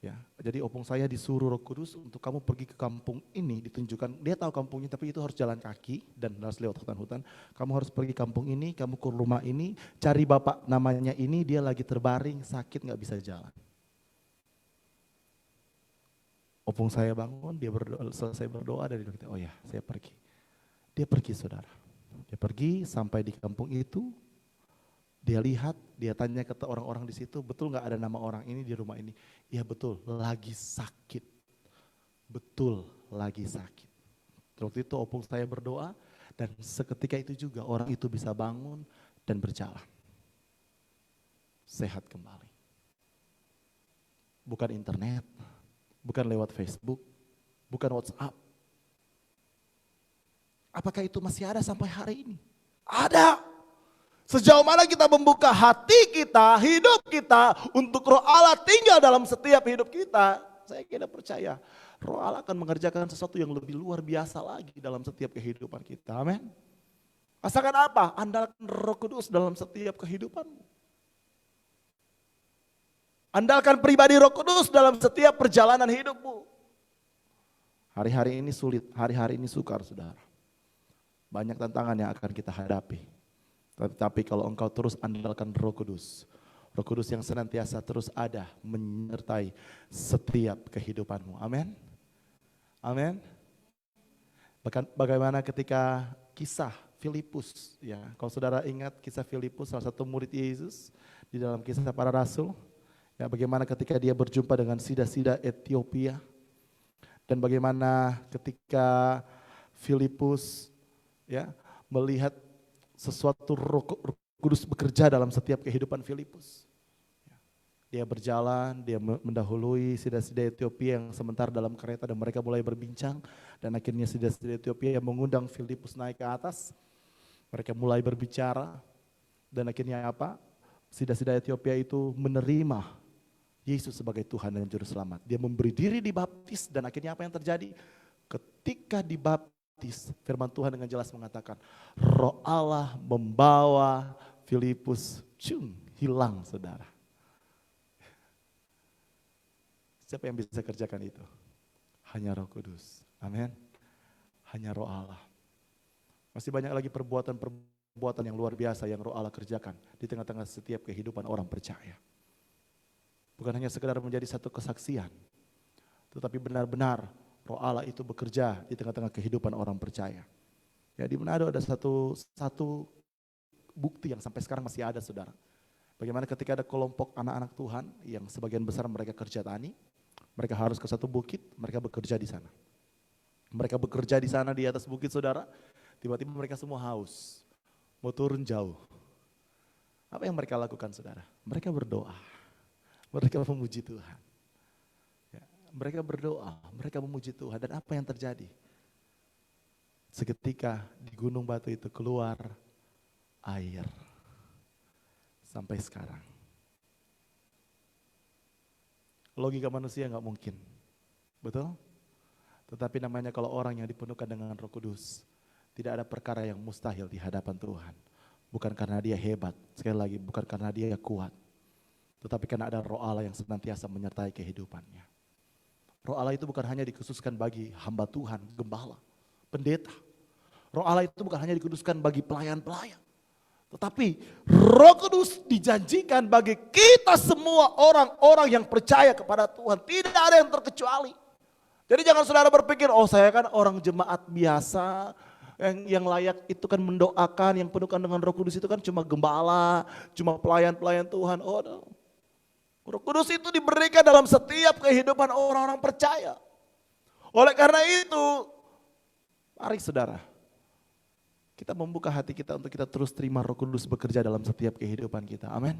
Ya, jadi opung saya disuruh Roh Kudus untuk kamu pergi ke kampung ini, ditunjukkan. Dia tahu kampungnya tapi itu harus jalan kaki dan harus lewat hutan-hutan. Kamu harus pergi kampung ini, kamu ke rumah ini, cari bapak namanya ini, dia lagi terbaring, sakit nggak bisa jalan. Opung saya bangun, dia selesai berdoa dan dia bilang, oh ya saya pergi. Dia pergi saudara, dia pergi sampai di kampung itu, dia lihat, dia tanya ke orang-orang di situ, betul nggak ada nama orang ini di rumah ini? Iya betul, lagi sakit, betul lagi sakit. Waktu itu opung saya berdoa dan seketika itu juga orang itu bisa bangun dan berjalan. Sehat kembali. Bukan internet, bukan lewat Facebook, bukan WhatsApp. Apakah itu masih ada sampai hari ini? Ada. Sejauh mana kita membuka hati kita, hidup kita untuk Roh Allah tinggal dalam setiap hidup kita. Saya kira percaya Roh Allah akan mengerjakan sesuatu yang lebih luar biasa lagi dalam setiap kehidupan kita. Amin. Asalkan apa? Andalkan Roh Kudus dalam setiap kehidupanmu. Andalkan pribadi Roh Kudus dalam setiap perjalanan hidupmu. Hari-hari ini sulit, hari-hari ini sukar saudara. Banyak tantangan yang akan kita hadapi. Tetapi kalau engkau terus andalkan Roh Kudus yang senantiasa terus ada menyertai setiap kehidupanmu. Amin. Amin. Bagaimana ketika kisah Filipus, ya, kalau saudara ingat kisah Filipus, salah satu murid Yesus di dalam kisah para rasul, ya, bagaimana ketika dia berjumpa dengan sida-sida Ethiopia, dan bagaimana ketika Filipus ya melihat sesuatu Roh Kudus bekerja dalam setiap kehidupan Filipus. Dia berjalan, dia mendahului sida-sida Ethiopia yang sementara dalam kereta dan mereka mulai berbincang dan akhirnya sida-sida Ethiopia yang mengundang Filipus naik ke atas. Mereka mulai berbicara dan akhirnya apa? Sida-sida Ethiopia itu menerima Yesus sebagai Tuhan dan Juru Selamat. Dia memberi diri dibaptis dan akhirnya apa yang terjadi? Ketika dibaptis, firman Tuhan dengan jelas mengatakan, Roh Allah membawa Filipus hilang saudara. Siapa yang bisa kerjakan itu? Hanya Roh Kudus. Amin. Hanya Roh Allah. Masih banyak lagi perbuatan yang luar biasa yang Roh Allah kerjakan di tengah-tengah setiap kehidupan orang percaya. Bukan hanya sekedar menjadi satu kesaksian, tetapi benar-benar Roh Allah itu bekerja di tengah-tengah kehidupan orang percaya. Ya, di Manado ada satu bukti yang sampai sekarang masih ada saudara. Bagaimana ketika ada kelompok anak-anak Tuhan yang sebagian besar mereka kerja tani, Mereka harus ke satu bukit, mereka bekerja di sana. Mereka bekerja di sana di atas bukit saudara, tiba-tiba mereka semua haus, mau turun jauh. Apa yang mereka lakukan saudara? Mereka berdoa, mereka memuji Tuhan. Ya, mereka berdoa, mereka memuji Tuhan, dan apa yang terjadi? Seketika di gunung batu itu keluar air, sampai sekarang. Logika manusia nggak mungkin, betul? Tetapi namanya kalau orang yang dipenuhkan dengan Roh Kudus, tidak ada perkara yang mustahil di hadapan Tuhan. Bukan karena dia hebat, sekali lagi bukan karena dia kuat, tetapi karena ada Roh Allah yang senantiasa menyertai kehidupannya. Roh Allah itu bukan hanya dikhususkan bagi hamba Tuhan, gembala, pendeta. Roh Allah itu bukan hanya dikhususkan bagi pelayan-pelayan. Tetapi Roh Kudus dijanjikan bagi kita semua orang-orang yang percaya kepada Tuhan. Tidak ada yang terkecuali. Jadi jangan saudara berpikir, oh saya kan orang jemaat biasa, yang layak itu kan mendoakan, yang penuhkan dengan Roh Kudus itu kan cuma gembala, cuma pelayan-pelayan Tuhan. Oh no. Roh Kudus itu diberikan dalam setiap kehidupan orang-orang percaya. Oleh karena itu, mari saudara, kita membuka hati kita untuk kita terus terima Roh Kudus bekerja dalam setiap kehidupan kita. Amin.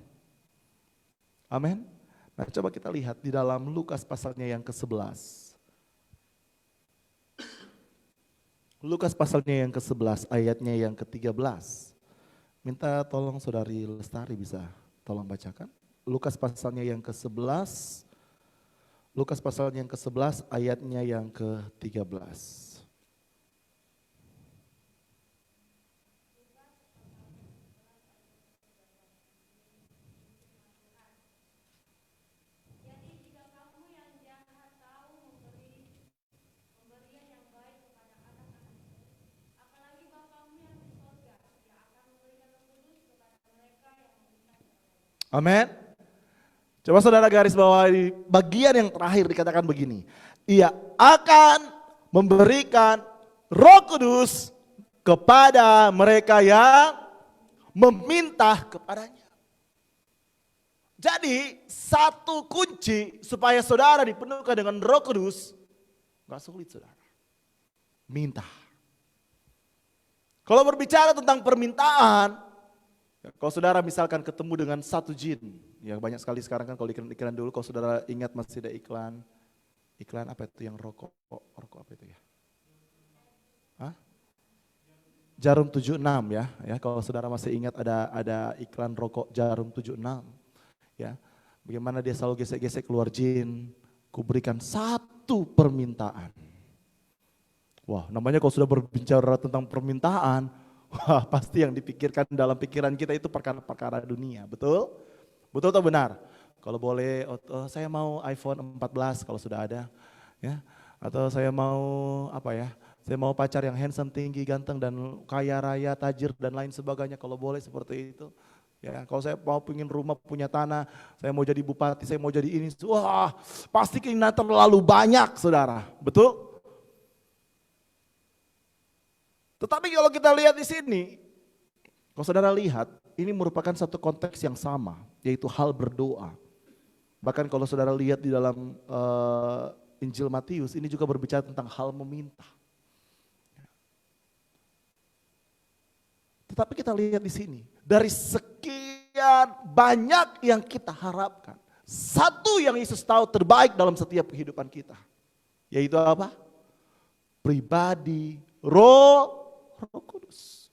Amin. Nah coba kita lihat di dalam Lukas pasalnya yang ke-11. Lukas pasalnya yang ke-11 ayatnya yang ke-13. Minta tolong saudari Lestari bisa tolong bacakan. Lukas pasalnya yang ke-11. Lukas pasalnya yang ke-11 ayatnya yang ke-13. Amin. Coba saudara garis bawahi bagian yang terakhir dikatakan begini. Ia akan memberikan Roh Kudus kepada mereka yang meminta kepadanya. Jadi satu kunci supaya saudara dipenuhkan dengan Roh Kudus, gak sulit saudara. Minta. Kalau berbicara tentang permintaan, kalau saudara misalkan ketemu dengan satu jin, ya banyak sekali sekarang kan kalau iklan dulu, kalau saudara ingat masih ada iklan apa itu yang rokok apa itu ya? Hah? Jarum 76 ya, kalau saudara masih ingat ada iklan rokok Jarum 76, ya, bagaimana dia selalu gesek-gesek keluar jin, kuberikan satu permintaan. Wah, namanya kalau sudah berbicara tentang permintaan, wah pasti yang dipikirkan dalam pikiran kita itu perkara-perkara dunia, betul? Betul atau benar? Kalau boleh, saya mau iPhone 14 kalau sudah ada, ya. Atau saya mau apa ya? Saya mau pacar yang handsome, tinggi, ganteng dan kaya raya, tajir dan lain sebagainya. Kalau boleh seperti itu, ya. Kalau saya mau pingin rumah, punya tanah, saya mau jadi bupati, saya mau jadi ini, wah pasti keinginan terlalu banyak, saudara, betul? Tetapi kalau kita lihat di sini, kalau saudara lihat, ini merupakan satu konteks yang sama, yaitu hal berdoa. Bahkan kalau saudara lihat di dalam Injil Matius, ini juga berbicara tentang hal meminta. Tetapi kita lihat di sini, dari sekian banyak yang kita harapkan, satu yang Yesus tahu terbaik dalam setiap kehidupan kita, yaitu apa? Pribadi Roh Kudus.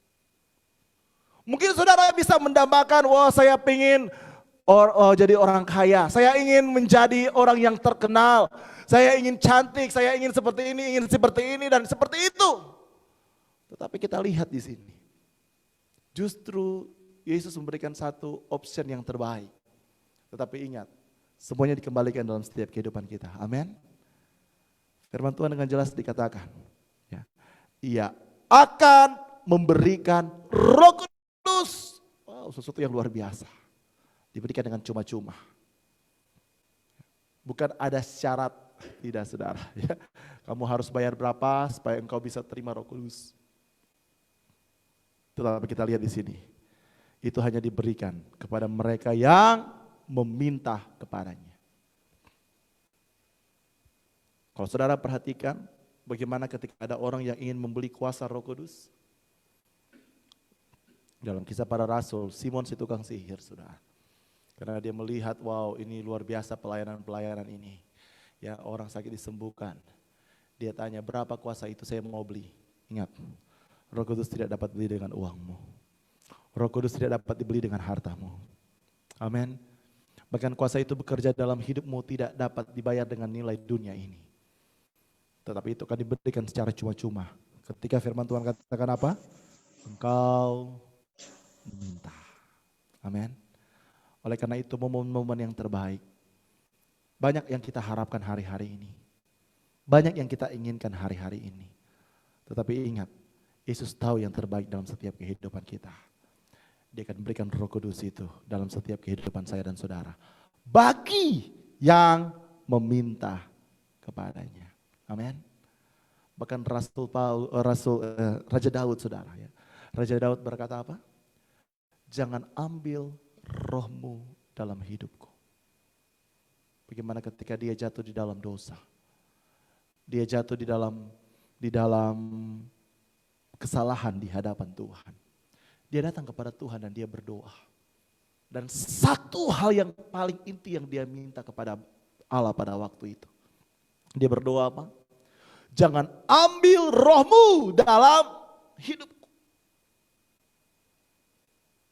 Mungkin saudara bisa mendambakan, wah saya ingin jadi orang kaya, saya ingin menjadi orang yang terkenal, saya ingin cantik, saya ingin seperti ini dan seperti itu. Tetapi kita lihat di sini, justru Yesus memberikan satu option yang terbaik. Tetapi ingat, semuanya dikembalikan dalam setiap kehidupan kita. Amin. Firman Tuhan dengan jelas dikatakan, ya, Ia akan memberikan Roh Kudus. Wow, sesuatu yang luar biasa. Diberikan dengan cuma-cuma. Bukan ada syarat, tidak saudara. Ya. Kamu harus bayar berapa supaya engkau bisa terima Roh Kudus. Tetapi kita lihat di sini, itu hanya diberikan kepada mereka yang meminta kepadanya. Kalau saudara perhatikan bagaimana ketika ada orang yang ingin membeli kuasa Roh Kudus. Dalam Kisah Para Rasul, Simon si tukang sihir, saudara. Karena dia melihat, wow, ini luar biasa pelayanan-pelayanan ini. Ya, orang sakit disembuhkan. Dia tanya, berapa kuasa itu saya mau beli? Ingat, Roh Kudus tidak dapat beli dengan uangmu. Roh Kudus tidak dapat dibeli dengan hartamu. Amin. Bahkan kuasa itu bekerja dalam hidupmu tidak dapat dibayar dengan nilai dunia ini. Tetapi itu akan diberikan secara cuma-cuma. Ketika firman Tuhan katakan apa? Engkau meminta. Amin. Oleh karena itu momen-momen yang terbaik. Banyak yang kita harapkan hari-hari ini. Banyak yang kita inginkan hari-hari ini. Tetapi ingat, Yesus tahu yang terbaik dalam setiap kehidupan kita. Dia akan berikan Roh Kudus itu dalam setiap kehidupan saya dan saudara. Bagi yang meminta kepadanya. Amin. Bahkan Raja Daud, saudara, ya. Raja Daud berkata apa? Jangan ambil rohmu dalam hidupku. Bagaimana ketika dia jatuh di dalam dosa. Dia jatuh di dalam kesalahan di hadapan Tuhan. Dia datang kepada Tuhan dan dia berdoa. Dan satu hal yang paling inti yang dia minta kepada Allah pada waktu itu. Dia berdoa apa? Jangan ambil rohmu dalam hidupku.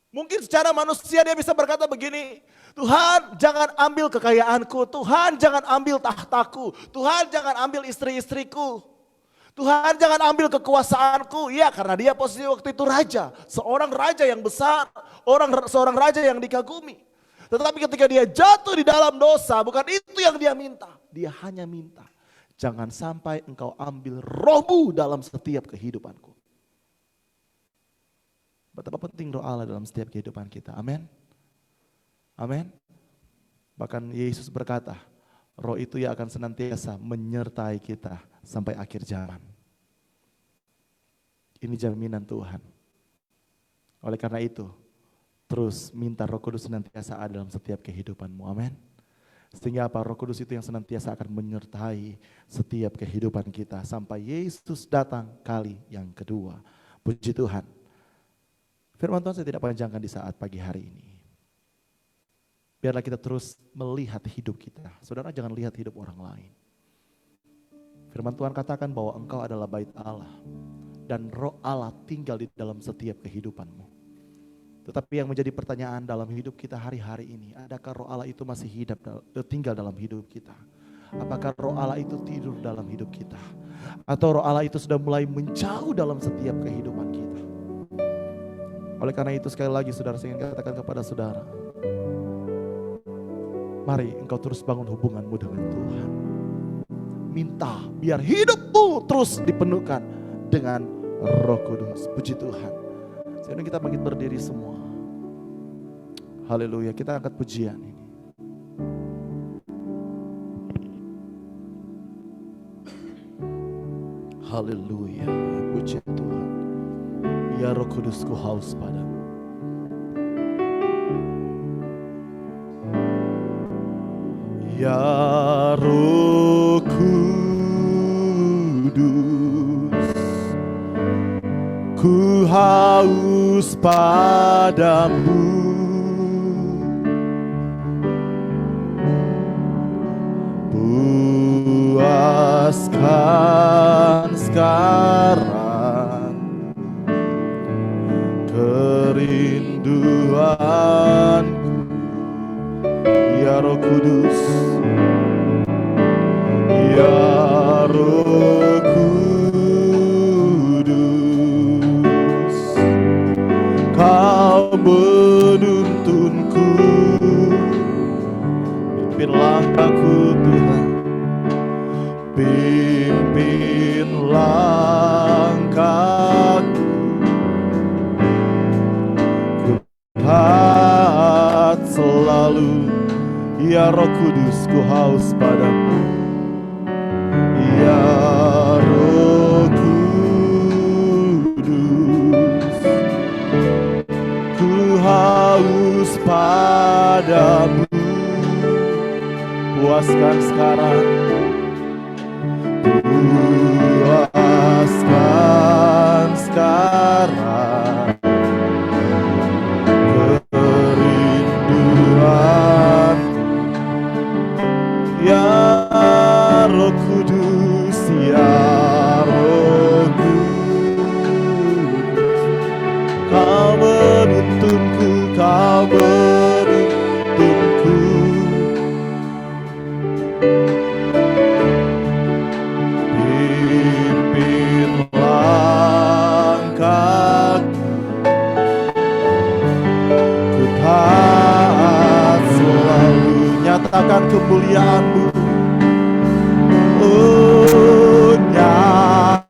Mungkin secara manusia dia bisa berkata begini, Tuhan jangan ambil kekayaanku, Tuhan jangan ambil tahtaku, Tuhan jangan ambil istri-istriku, Tuhan jangan ambil kekuasaanku. Ya, karena dia posisi waktu itu raja, seorang raja yang besar, seorang raja yang dikagumi. Tetapi ketika dia jatuh di dalam dosa, bukan itu yang dia minta. Dia hanya minta, jangan sampai engkau ambil rohmu dalam setiap kehidupanku. Betapa penting roh Allah dalam setiap kehidupan kita. Amin. Amin. Bahkan Yesus berkata, roh itu yang akan senantiasa menyertai kita sampai akhir zaman. Ini jaminan Tuhan. Oleh karena itu, terus minta Roh Kudus senantiasa ada dalam setiap kehidupanmu. Amin. Sehingga apa? Roh Kudus itu yang senantiasa akan menyertai setiap kehidupan kita sampai Yesus datang kali yang kedua. Puji Tuhan. Firman Tuhan saya tidak panjangkan di saat pagi hari ini. Biarlah kita terus melihat hidup kita. Saudara, jangan lihat hidup orang lain. Firman Tuhan katakan bahwa engkau adalah bait Allah. Dan roh Allah tinggal di dalam setiap kehidupanmu. Tetapi yang menjadi pertanyaan dalam hidup kita hari-hari ini, adakah roh Allah itu masih tinggal dalam hidup kita? Apakah roh Allah itu tidur dalam hidup kita? Atau roh Allah itu sudah mulai menjauh dalam setiap kehidupan kita? Oleh karena itu sekali lagi saudara, saya ingin katakan kepada saudara, mari engkau terus bangun hubunganmu dengan Tuhan. Minta biar hidupmu terus dipenuhkan dengan Roh Kudus. Puji Tuhan. Sekarang kita bangkit berdiri semua. Haleluya, kita angkat pujian ini. Haleluya, puji Tuhan. Ya Roh Kudusku haus padamu. Ya Roh Kudus, ku haus padamu. Puaskan sekarang kerinduanku, ya Roh Kudus, ya Roh Kudus, kau menuntunku, pimpin langkahku Tuhan, pimpin langkahku. Taat selalu, ya Roh Kudus, ku haus padamu. Ya Roh Kudus, ku haus padamu. Puaskan sekarang Ya Roh Kudus, ya Roh Kudus, Kau menuntunku, Kau menuntunku. Pimpin langkahku, ku taat selalu, nyatakan kemuliaan-Mu. Oh, nyatakan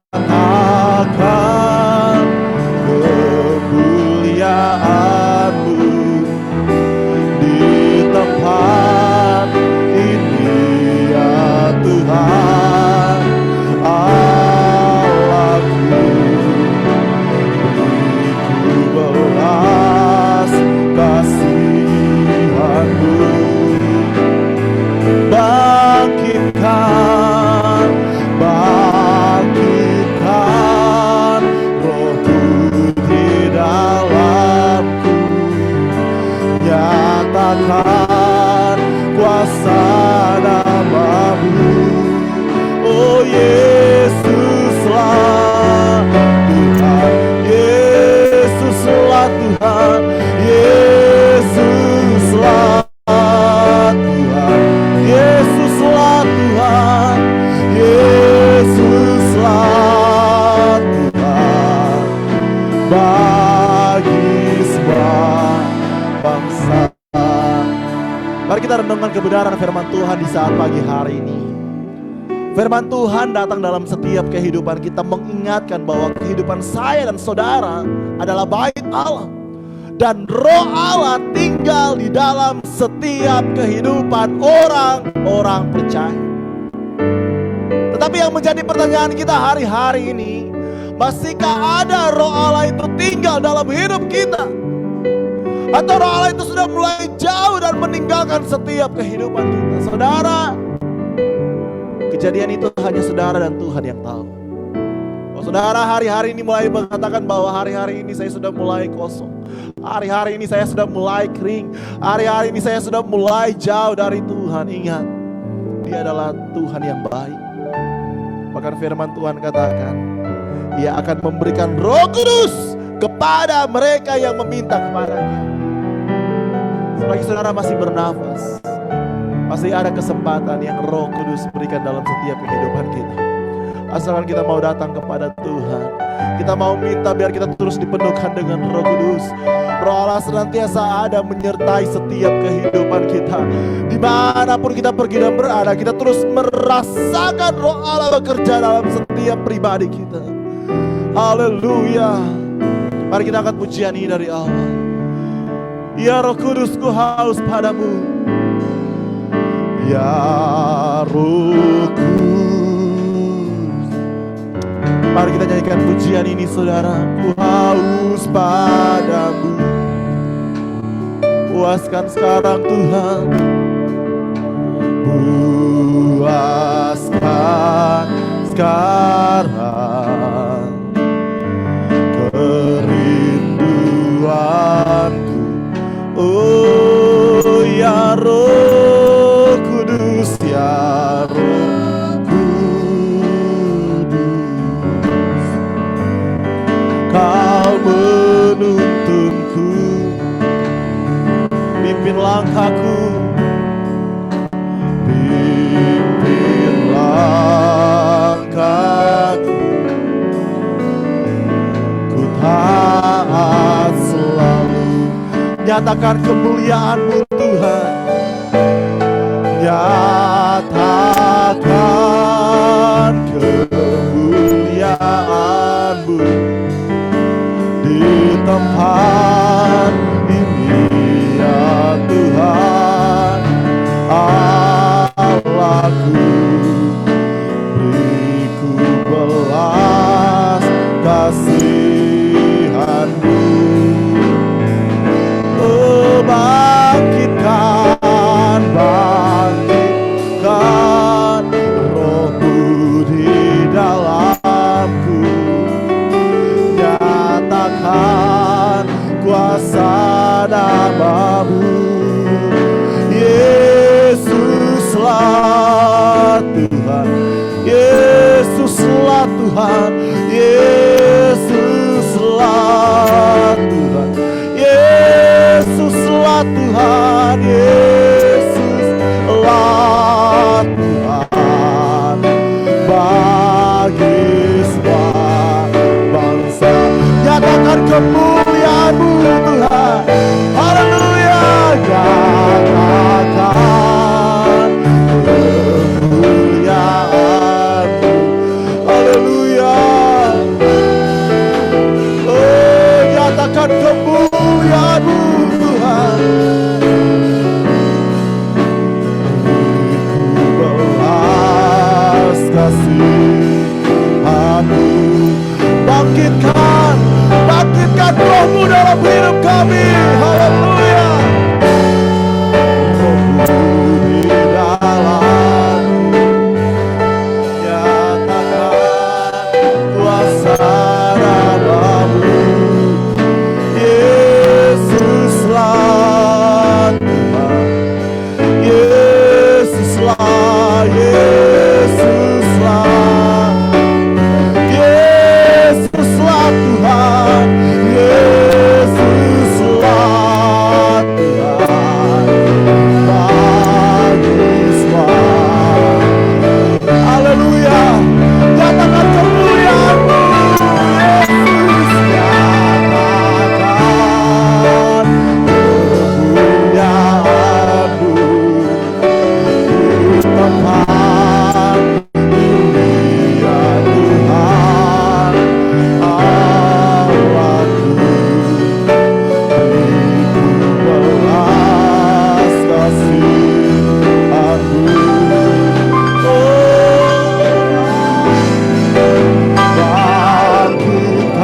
kemuliaan-Mu di tempat ini ya Tuhan Allahku. Beriku belas kasihan-Mu, bangkitkan, bangkitkan Roh-Mu di dalamku, nyatakan kuasa nama-Mu. Oh Yesuslah Tuhan, Yesuslah Tuhan, Yesuslah Tuhan, Yesuslah Tuhan, Yesuslah Tuhan bagi semua bangsa. Mari kita renungkan kebenaran firman Tuhan di saat pagi hari ini. Firman Tuhan datang dalam setiap kehidupan kita, mengingatkan bahwa kehidupan saya dan saudara adalah bait Allah. Dan Roh Allah tinggal di dalam setiap kehidupan orang-orang percaya. Tetapi yang menjadi pertanyaan kita hari-hari ini, masihkah ada Roh Allah itu tinggal dalam hidup kita? Atau Roh Allah itu sudah mulai jauh dan meninggalkan setiap kehidupan kita? Saudara, kejadian itu hanya saudara dan Tuhan yang tahu. Kalau saudara hari-hari ini mulai mengatakan bahwa hari-hari ini saya sudah mulai kosong, hari-hari ini saya sudah mulai kering, hari-hari ini saya sudah mulai jauh dari Tuhan, ingat, Dia adalah Tuhan yang baik. Bahkan firman Tuhan katakan, Ia akan memberikan Roh Kudus kepada mereka yang meminta kepadanya. Selagi saudara masih bernafas, masih ada kesempatan yang Roh Kudus berikan dalam setiap kehidupan kita. Asalkan kita mau datang kepada Tuhan, kita mau minta biar kita terus dipenuhkan dengan Roh Kudus. Roh Allah senantiasa ada menyertai setiap kehidupan kita. Dimanapun kita pergi dan berada, kita terus merasakan Roh Allah bekerja dalam setiap pribadi kita. Haleluya. Mari kita angkat pujian ini dari Allah. Ya Roh Kudus, ku haus padamu. Ya Roh Kudus. Mari kita nyanyikan pujian ini saudara. Ku haus padamu. Puaskan sekarang Tuhan. Puaskan sekarang kerinduanku. Oh ya Roh Kudus, ya Roh Kudus, Kau menuntunku, pimpin langkahku, pimpin langkahku, ku taat selalu, nyatakan kemuliaan-Mu Tuhan, nyatakan kemuliaan-Mu di tempat ini ya Tuhan Allahku. Beriku belas kasihan-Mu. Oh, bangkitkan, bangkitkan Roh-Mu di dalamku, nyatakan kuasa nama-Mu. Yesuslah Tuhan. Yesuslah Tuhan, Yesuslah Tuhan, Yesuslah Tuhan. Bagi semua bangsa nyatakan kemuliaan-Mu Tuhan. Haleluya, nyatakan kemuliaan-Mu. Haleluya. Oh, nyatakan kemuliaan-Mu Tuhan. Ku belas kasihan-Mu. Bangkitkan Roh-Mu dalam hidup kami. Haleluya. Roh-Mu di dalam, nyatakan kuasa nama-Mu. Yesuslah Tuhan, Yesuslah, Yesuslah, Yesuslah Tuhan, Yesuslah Tuhan. Bagi semua, haleluya, nyatakan kemuliaan-Mu, Yesus, nyatakan kemuliaan-Mu di tempat dunia Tuhan. Allahku, beriku belas kasihan-Mu. Bangkitkan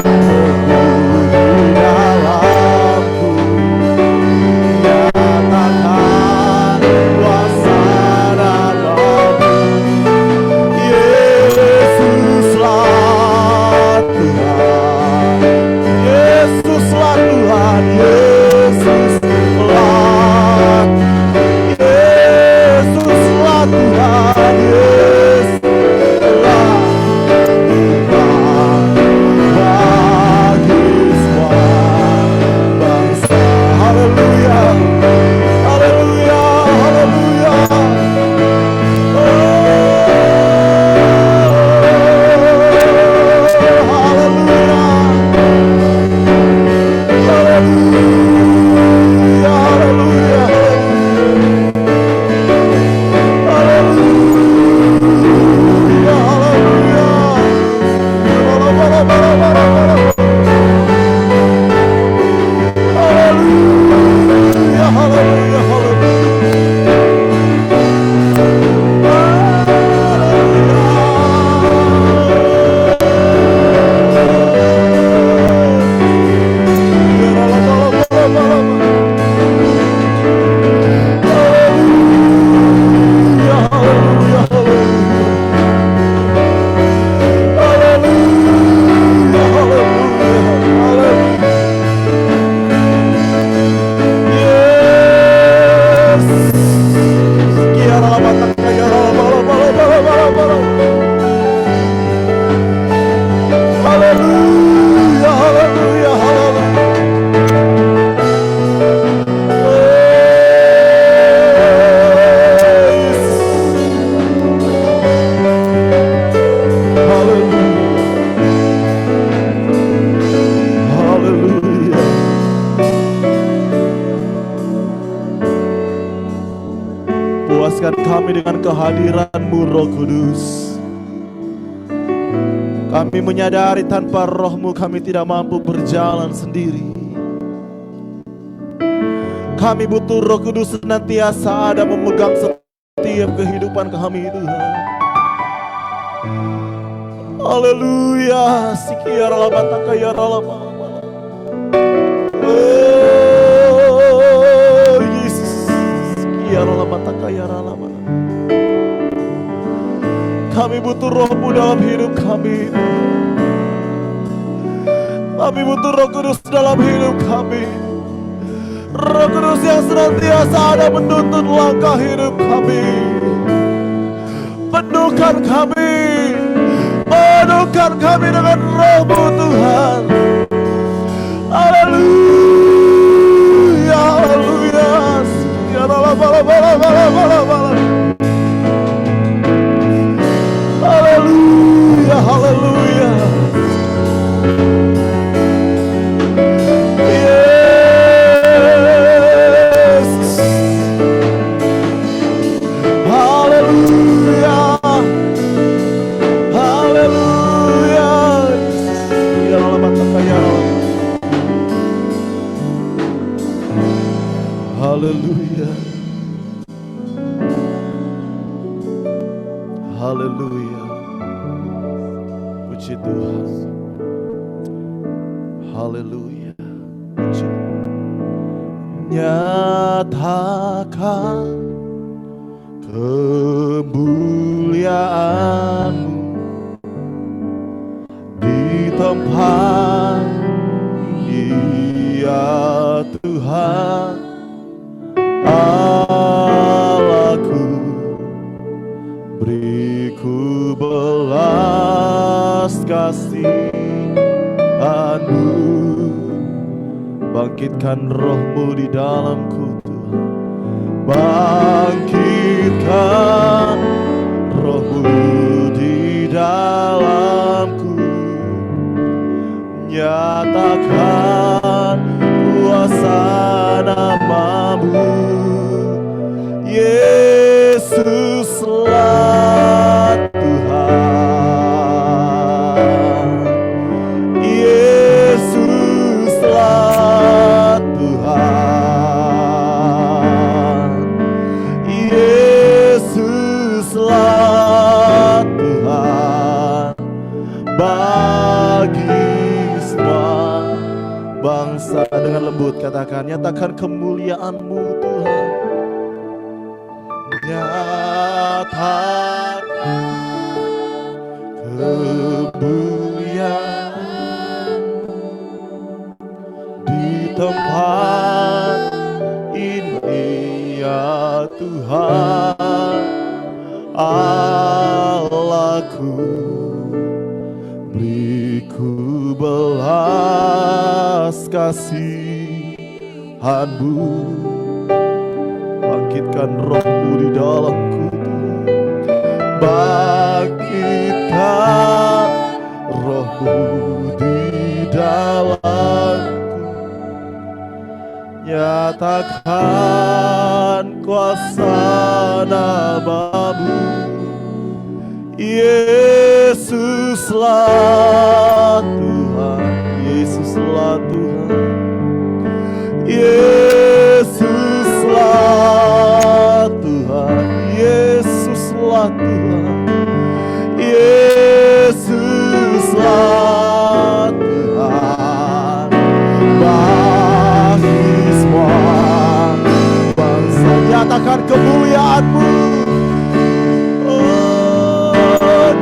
Roh-Mu di dalamku, nyatakan kuasa nama-Mu. Yesuslah Tuhan, Yesuslah Tuhan, Yesuslah, Yesuslah Tuhan, Yesuslah Tuhan. Bagi semua bangsa, haleluya, haleluya, haleluya. Oh, haleluya, haleluya, haleluya, haleluya, haleluya. Haleluya, haleluya, puaskan kami dengan kehadiran-Mu Roh Kudus. Kami menyadari tanpa Roh-Mu kami tidak mampu berjalan sendiri. Kami butuh Roh Kudus senantiasa ada memegang setiap kehidupan kami Tuhan. Haleluya. Sikiara bataka ya ralama. Oh Yesus. Sikiara bataka ya ralama. Kami butuh Roh-Mu dalam hidup kami. Kami butuh Roh Kudus dalam hidup kami. Roh Kudus yang senantiasa ada menuntun langkah hidup kami. Penuhkan kami Penuhkan kami dengan roh-Mu Tuhan. Haleluya, haleluya. Haleluya, haleluya. Yes. Haleluya. Haleluya. Ya Allah, ya Allah. Haleluya. Haleluya. Puji Tuhan. Haleluya. Puji. Nyatakan kemuliaan-Mu di tempat ini ya Tuhan. Allahku, beriku belas kasihan-Mu. Bangkitkan roh-Mu di dalamku Tuhan. Bangkitkan roh-Mu di dalamku. Nyatakan kuasa nama-Mu. Yesuslah Tuhan. Yesuslah Tuhan. Yesuslah Tuhan. Bagi semua bangsa, dengan lembut katakan, nyatakan kemuliaan-Mu Tuhan. Nyatakan kemuliaan di tempat ini ya Tuhan. Allahku, beriku belas kasihan-Mu. Bangkitkan roh-Mu di dalamku Tuhan. Bangkitkan roh-Mu di dalamku. Nyatakan kuasa nama-Mu. Yesuslah Tuhan. Yesuslah Tuhan. Yesuslah Tuhan. Yesuslah Tuhan. Yesuslah Tuhan. Bagi semua bangsa, nyatakan kemuliaan-Mu. Oh,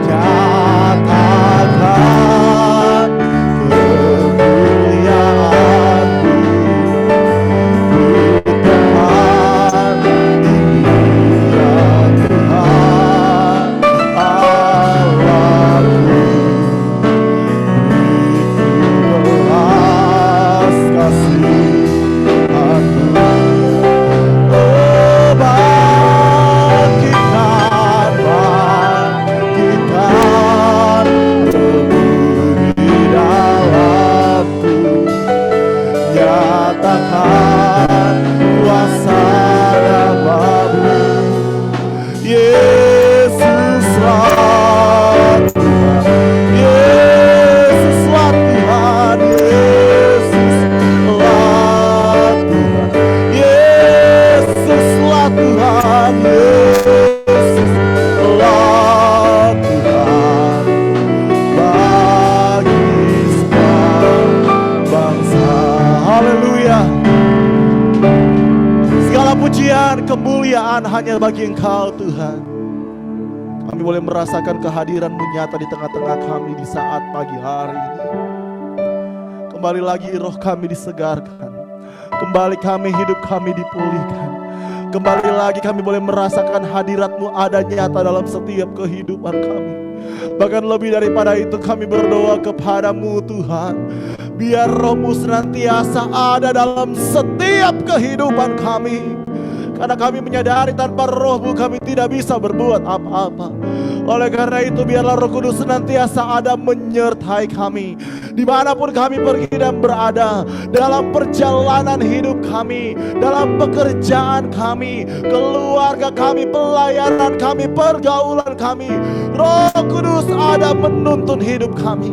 nyatakan kemuliaan-Mu di tempat ini ya Tuhan. Allahku, beriku belas kasihan-Mu. Oh, bangkitkan roh-Mu di dalamku. Nyatakan kuasa nama-Mu. Yesuslah Tuhan. Yesuslah Tuhan. Yesuslah Tuhan. Yesuslah Tuhan. Yesuslah Tuhan. Bagi semua bangsa. Haleluya. Segala pujian, kemuliaan hanya bagi Engkau Tuhan. Kami boleh merasakan kehadiran-Mu nyata di tengah-tengah kami di saat pagi hari ini. Kembali lagi roh kami disegarkan. Kembali kami, hidup kami dipulihkan. Kembali lagi kami boleh merasakan hadirat-Mu ada nyata dalam setiap kehidupan kami. Bahkan lebih daripada itu kami berdoa kepada-Mu Tuhan, biar Roh-Mu senantiasa ada dalam setiap kehidupan kami. Karena kami menyadari tanpa Roh-Mu kami tidak bisa berbuat apa-apa. Oleh karena itu biarlah Roh Kudus senantiasa ada menyertai kami dimanapun kami pergi dan berada, dalam perjalanan hidup kami, dalam pekerjaan kami, keluarga kami, pelayanan kami, pergaulan kami. Roh Kudus ada menuntun hidup kami.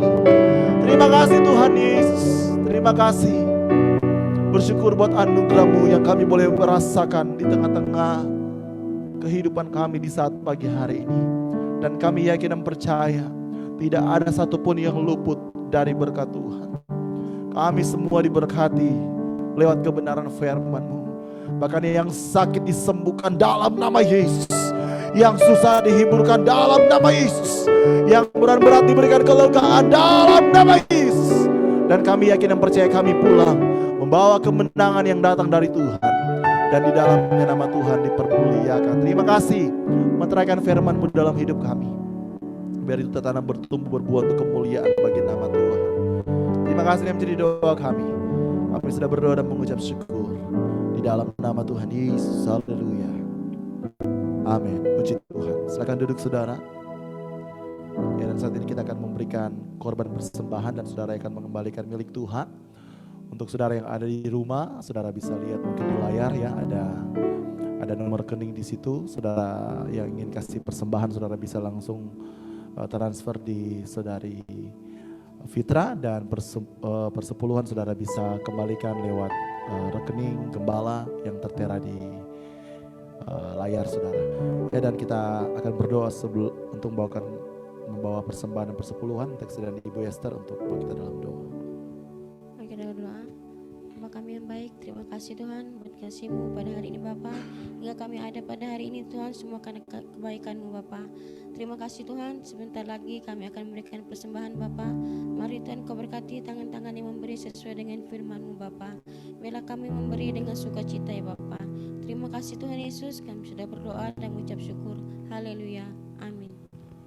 Terima kasih Tuhan Yesus, terima kasih. Bersyukur buat anugerah-Mu yang kami boleh merasakan di tengah-tengah kehidupan kami di saat pagi hari ini. Dan kami yakin dan percaya tidak ada satupun yang luput dari berkat Tuhan. Kami semua diberkati lewat kebenaran firman-Mu. Bahkan yang sakit disembuhkan dalam nama Yesus, yang susah dihiburkan dalam nama Yesus, yang berat-berat diberikan kelegaan dalam nama Yesus. Dan kami yakin dan percaya kami pulang membawa kemenangan yang datang dari Tuhan, dan di dalamnya nama Tuhan dipermuliakan. Terima kasih meneraikan firman-Mu dalam hidup kami. Biar itu tertanam bertumbuh berbuah untuk kemuliaan bagi nama Tuhan. Terima kasih yang menjadi doa kami. Kami sudah berdoa dan mengucap syukur di dalam nama Tuhan Yesus. Haleluya. Amin. Puji Tuhan. Silakan duduk saudara. Ya, dan saat ini kita akan memberikan korban persembahan dan saudara akan mengembalikan milik Tuhan. Untuk saudara yang ada di rumah, saudara bisa lihat mungkin di layar ya, ada nomor rekening di situ. Saudara yang ingin kasih persembahan, saudara bisa langsung transfer di saudari Fitra, dan persepuluhan saudara bisa kembalikan lewat rekening gembala yang tertera di layar saudara. Ya, dan kita akan berdoa untuk membawa persembahan dan persepuluhan. Teks dan Ibu Esther untuk kita dalam doa. Kita berdoa. Bapa kami yang baik, terima kasih Tuhan buat kasih-Mu pada hari ini Bapa. Hingga kami ada pada hari ini Tuhan, semua karena kebaikan-Mu Bapa. Terima kasih Tuhan, sebentar lagi kami akan memberikan persembahan Bapa. Mari Tuhan Kau berkati tangan-tangan yang memberi sesuai dengan firman-Mu Bapa. Biarlah kami memberi dengan sukacita ya Bapa. Terima kasih Tuhan Yesus, kami sudah berdoa dan mengucap syukur. Haleluya, amin.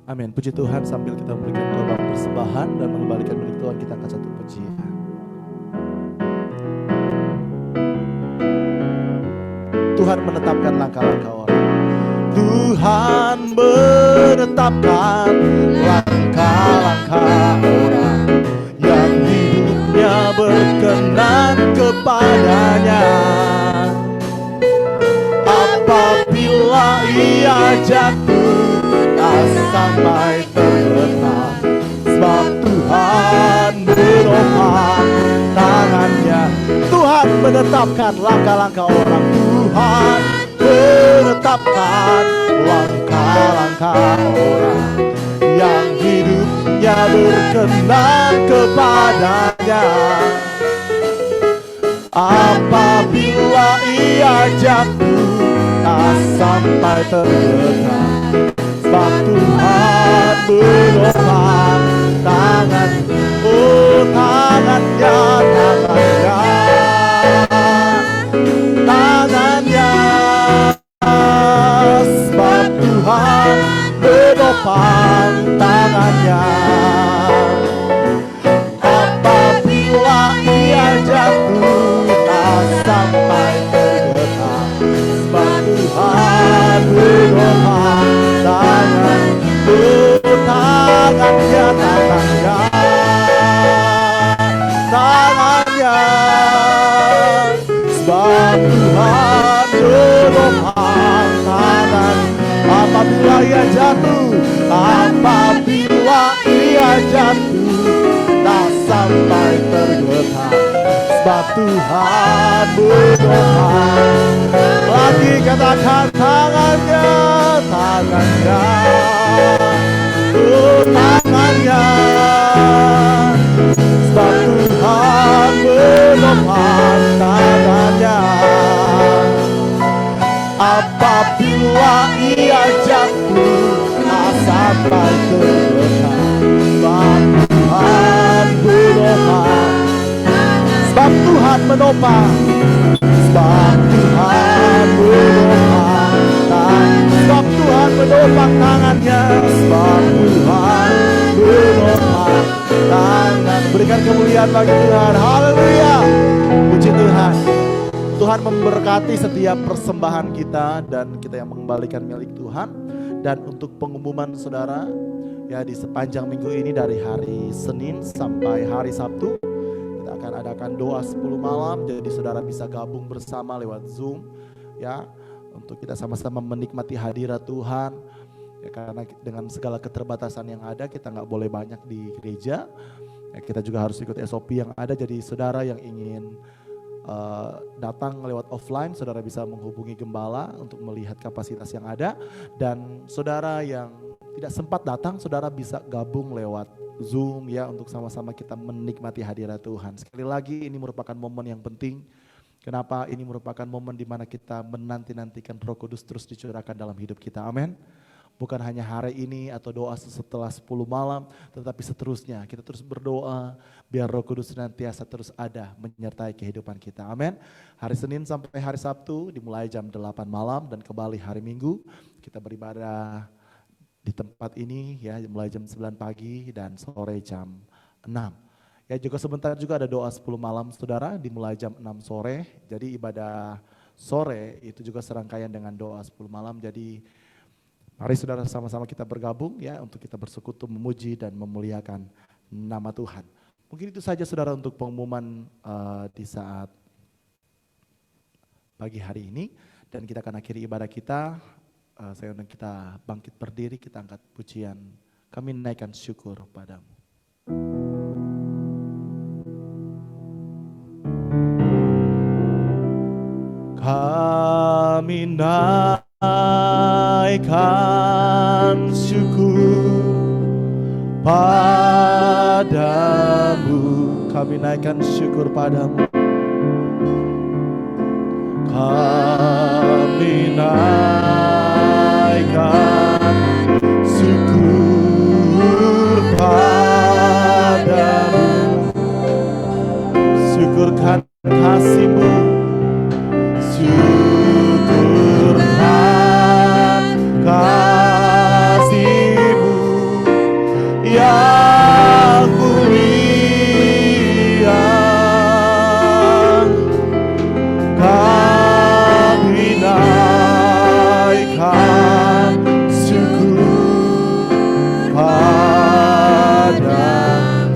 Amin. Puji Tuhan, sambil kita memberikan korban persembahan dan mengembalikan milik Tuhan, kita angkat satu pujian. Tuhan menetapkan langkah-langkah orang. Tuhan menetapkan langkah-langkah orang yang hidupnya berkenan kepadanya. Apabila ia jatuh, tak sampai terletak, sebab Tuhan menopang tangannya. Tuhan menetapkan langkah-langkah orang. Tuhan menetapkan langkah-langkah orang yang hidupnya berkenan kepadanya. Apabila ia jatuh, tak sampai terletak, sebab Tuhan menopang tangan. Oh, tangannya, sebab Tuhan menopang tangannya. Apabila ia jatuh, tak sampai tergetar, sebab Tuhan menopang tangan. Oh, tangannya, sebab Tuhan menopang tangan. Apabila ia jatuh, tak sampai tergetar, sebab Tuhan menopang. Lagi katakan tangannya, oh, tangannya, sebab Tuhan menopang tangannya. Apabila ia jatuh, tak sampai terletak, sebab Tuhan menopang. Sebab Tuhan menopang. Sebab Tuhan menopang sebab Tuhan menopang tangannya. Sebab Tuhan menopang tangan. Berikan kemuliaan bagi Tuhan. Haleluya. Puji Tuhan. Tuhan memberkati setiap persembahan kita dan kita yang mengembalikan milik Tuhan. Dan untuk pengumuman saudara, ya di sepanjang minggu ini dari hari Senin sampai hari Sabtu kita akan adakan doa 10 malam. Jadi saudara bisa gabung bersama lewat Zoom ya, untuk kita sama-sama menikmati hadirat Tuhan ya, karena dengan segala keterbatasan yang ada kita nggak boleh banyak di gereja ya, kita juga harus ikut SOP yang ada. Jadi saudara yang ingin datang lewat offline, saudara bisa menghubungi gembala untuk melihat kapasitas yang ada. Dan saudara yang tidak sempat datang, saudara bisa gabung lewat Zoom ya, untuk sama-sama kita menikmati hadirat Tuhan. Sekali lagi ini merupakan momen yang penting. Kenapa? Ini merupakan momen di mana kita menanti-nantikan Roh Kudus terus dicurahkan dalam hidup kita. Amin. Bukan hanya hari ini atau doa setelah 10 malam, tetapi seterusnya kita terus berdoa biar Roh Kudus senantiasa terus ada menyertai kehidupan kita. Amin. Hari Senin sampai hari Sabtu dimulai jam 8 malam dan kembali hari Minggu kita beribadah di tempat ini ya, mulai jam 9 pagi dan sore jam 6. Ya juga sebentar juga ada doa 10 malam saudara, dimulai jam 6 sore. Jadi ibadah sore itu juga serangkaian dengan doa 10 malam. Jadi mari saudara sama-sama kita bergabung ya, untuk kita bersekutu memuji dan memuliakan nama Tuhan. Mungkin itu saja saudara untuk pengumuman di saat pagi hari ini. Dan kita akan akhiri ibadah kita. Saya undang kita bangkit berdiri, kita angkat pujian. Kami naikkan syukur padamu. Kami naikkan syukur padamu. Kami naikkan syukur padamu. Kami naikkan syukur padamu. Syukurkan kasih-Mu. Syukurkan kasih-Mu yang mulia. Kami naikkan syukur padamu.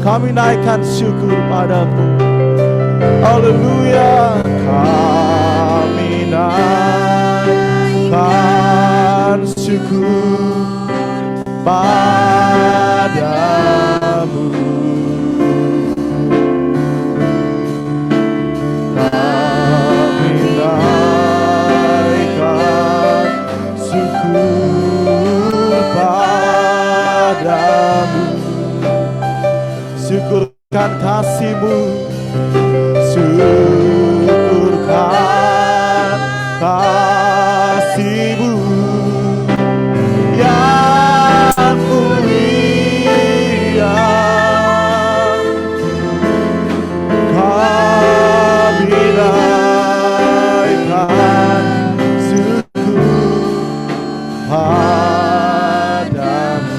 Kami naikkan syukur padamu. Haleluya. Kami naikkan syukur padamu. Kami naikkan syukur padamu. Syukurkan kasih-Mu. Syukurkan kasih-Mu yang mulia. Kami naikkan syukur padamu.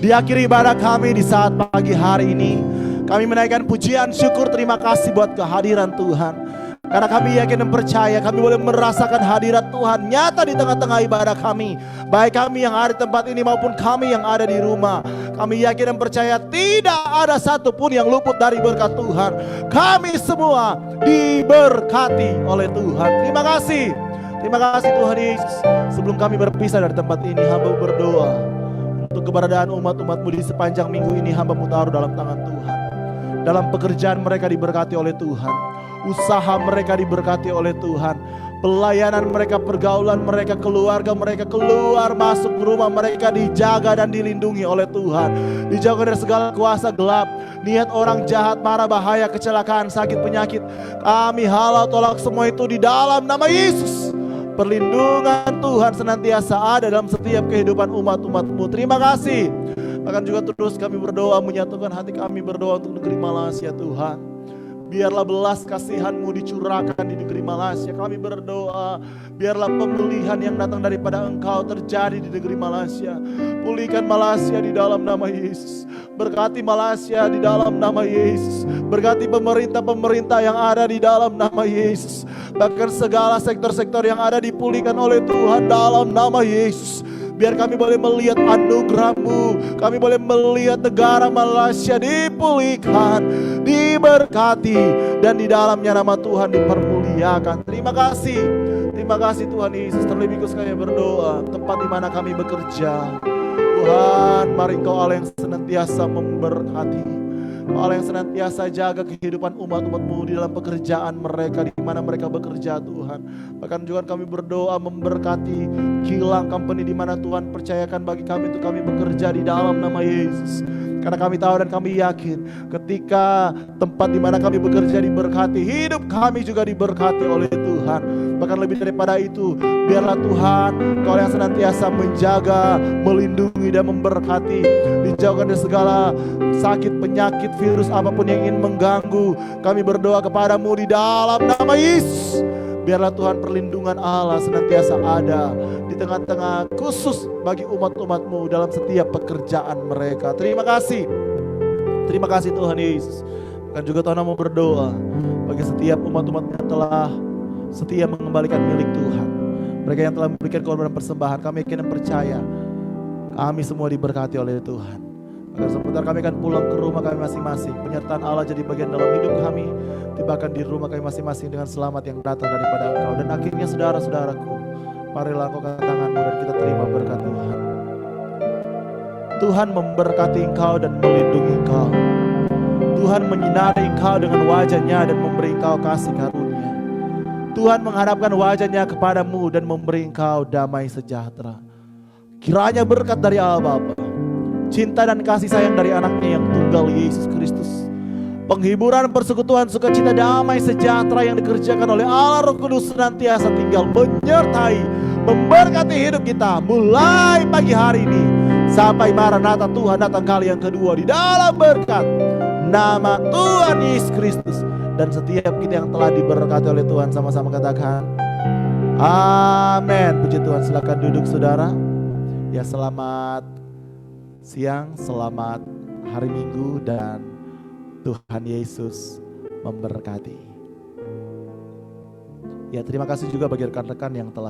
Di akhir ibadah kami di saat pagi hari ini, kami menaikkan pujian syukur terima kasih buat kehadiran Tuhan. Karena kami yakin dan percaya kami boleh merasakan hadirat Tuhan nyata di tengah-tengah ibadah kami. Baik kami yang ada di tempat ini maupun kami yang ada di rumah. Kami yakin dan percaya tidak ada satupun yang luput dari berkat Tuhan. Kami semua diberkati oleh Tuhan. Terima kasih. Terima kasih Tuhan Yesus. Sebelum kami berpisah dari tempat ini, hamba berdoa untuk keberadaan umat-umat-Mu di sepanjang minggu ini. Hamba-Mu taruh dalam tangan Tuhan. Dalam pekerjaan mereka diberkati oleh Tuhan. Usaha mereka diberkati oleh Tuhan. Pelayanan mereka, pergaulan mereka, keluarga mereka, keluar masuk rumah mereka dijaga dan dilindungi oleh Tuhan. Dijaga dari segala kuasa gelap, niat orang jahat, mara bahaya, kecelakaan, sakit, penyakit. Kami halau tolak semua itu di dalam nama Yesus. Perlindungan Tuhan senantiasa ada dalam setiap kehidupan umat-umat-Mu. Terima kasih. Bahkan juga terus kami berdoa, menyatukan hati kami berdoa untuk negeri Malaysia Tuhan. Biarlah belas kasihan-Mu dicurahkan di negeri Malaysia. Kami berdoa, biarlah pemulihan yang datang daripada Engkau terjadi di negeri Malaysia. Pulihkan Malaysia di dalam nama Yesus. Berkati Malaysia di dalam nama Yesus. Berkati pemerintah-pemerintah yang ada di dalam nama Yesus. Bahkan segala sektor-sektor yang ada dipulihkan oleh Tuhan dalam nama Yesus. Biar kami boleh melihat anugerah-Mu, kami boleh melihat negara Malaysia dipulihkan, diberkati, dan di dalamnya nama Tuhan dipermuliakan. Terima kasih Tuhan Yesus. Terlebih khusus kami berdoa, tempat di mana kami bekerja, Tuhan, mari Engkau Allah yang senantiasa memberkati, Allah yang senantiasa jaga kehidupan umat-umat-Mu di dalam pekerjaan mereka, di mana mereka bekerja Tuhan. Bahkan juga kami berdoa memberkati Kilang Company di mana Tuhan percayakan bagi kami untuk kami bekerja di dalam nama Yesus. Karena kami tahu dan kami yakin ketika tempat di mana kami bekerja diberkati, hidup kami juga diberkati oleh Tuhan. Bahkan lebih daripada itu, biarlah Tuhan Kau yang senantiasa menjaga, melindungi dan memberkati, dijauhkan dari segala sakit, penyakit, virus apapun yang ingin mengganggu. Kami berdoa kepadamu di dalam nama Yesus. Biarlah Tuhan perlindungan Allah senantiasa ada di tengah-tengah, khusus bagi umat-umat-Mu dalam setiap pekerjaan mereka. Terima kasih Tuhan Yesus. Bahkan juga Tuhan mau berdoa bagi setiap umat-umat yang telah setia mengembalikan milik Tuhan. Mereka yang telah memberikan korban persembahan, kami yakin dan percaya kami semua diberkati oleh Tuhan. Bahkan sebentar kami akan pulang ke rumah kami masing-masing. Penyertaan Allah jadi bagian dalam hidup kami. Tibakan di rumah kami masing-masing dengan selamat yang datang daripada Engkau. Dan akhirnya saudara-saudaraku, marilah angkatkan tanganmu dan kita terima berkat Tuhan. Tuhan memberkati engkau dan melindungi engkau. Tuhan menyinari engkau dengan wajah-Nya dan memberi engkau kasih karunia. Tuhan menghadapkan wajah-Nya kepadamu dan memberi engkau damai sejahtera. Kiranya berkat dari Allah Bapa, cinta dan kasih sayang dari anaknya yang tunggal Yesus Kristus, penghiburan, persekutuan, sukacita, damai sejahtera yang dikerjakan oleh Allah Roh Kudus senantiasa tinggal menyertai, memberkati hidup kita mulai pagi hari ini sampai Maranatha Tuhan datang kali yang kedua, di dalam berkat nama Tuhan Yesus Kristus. Dan setiap kita yang telah diberkati oleh Tuhan sama-sama katakan amin. Puji Tuhan. Silakan duduk saudara. Ya, selamat siang, selamat hari Minggu, dan Tuhan Yesus memberkati. Ya, terima kasih juga bagi rekan-rekan yang telah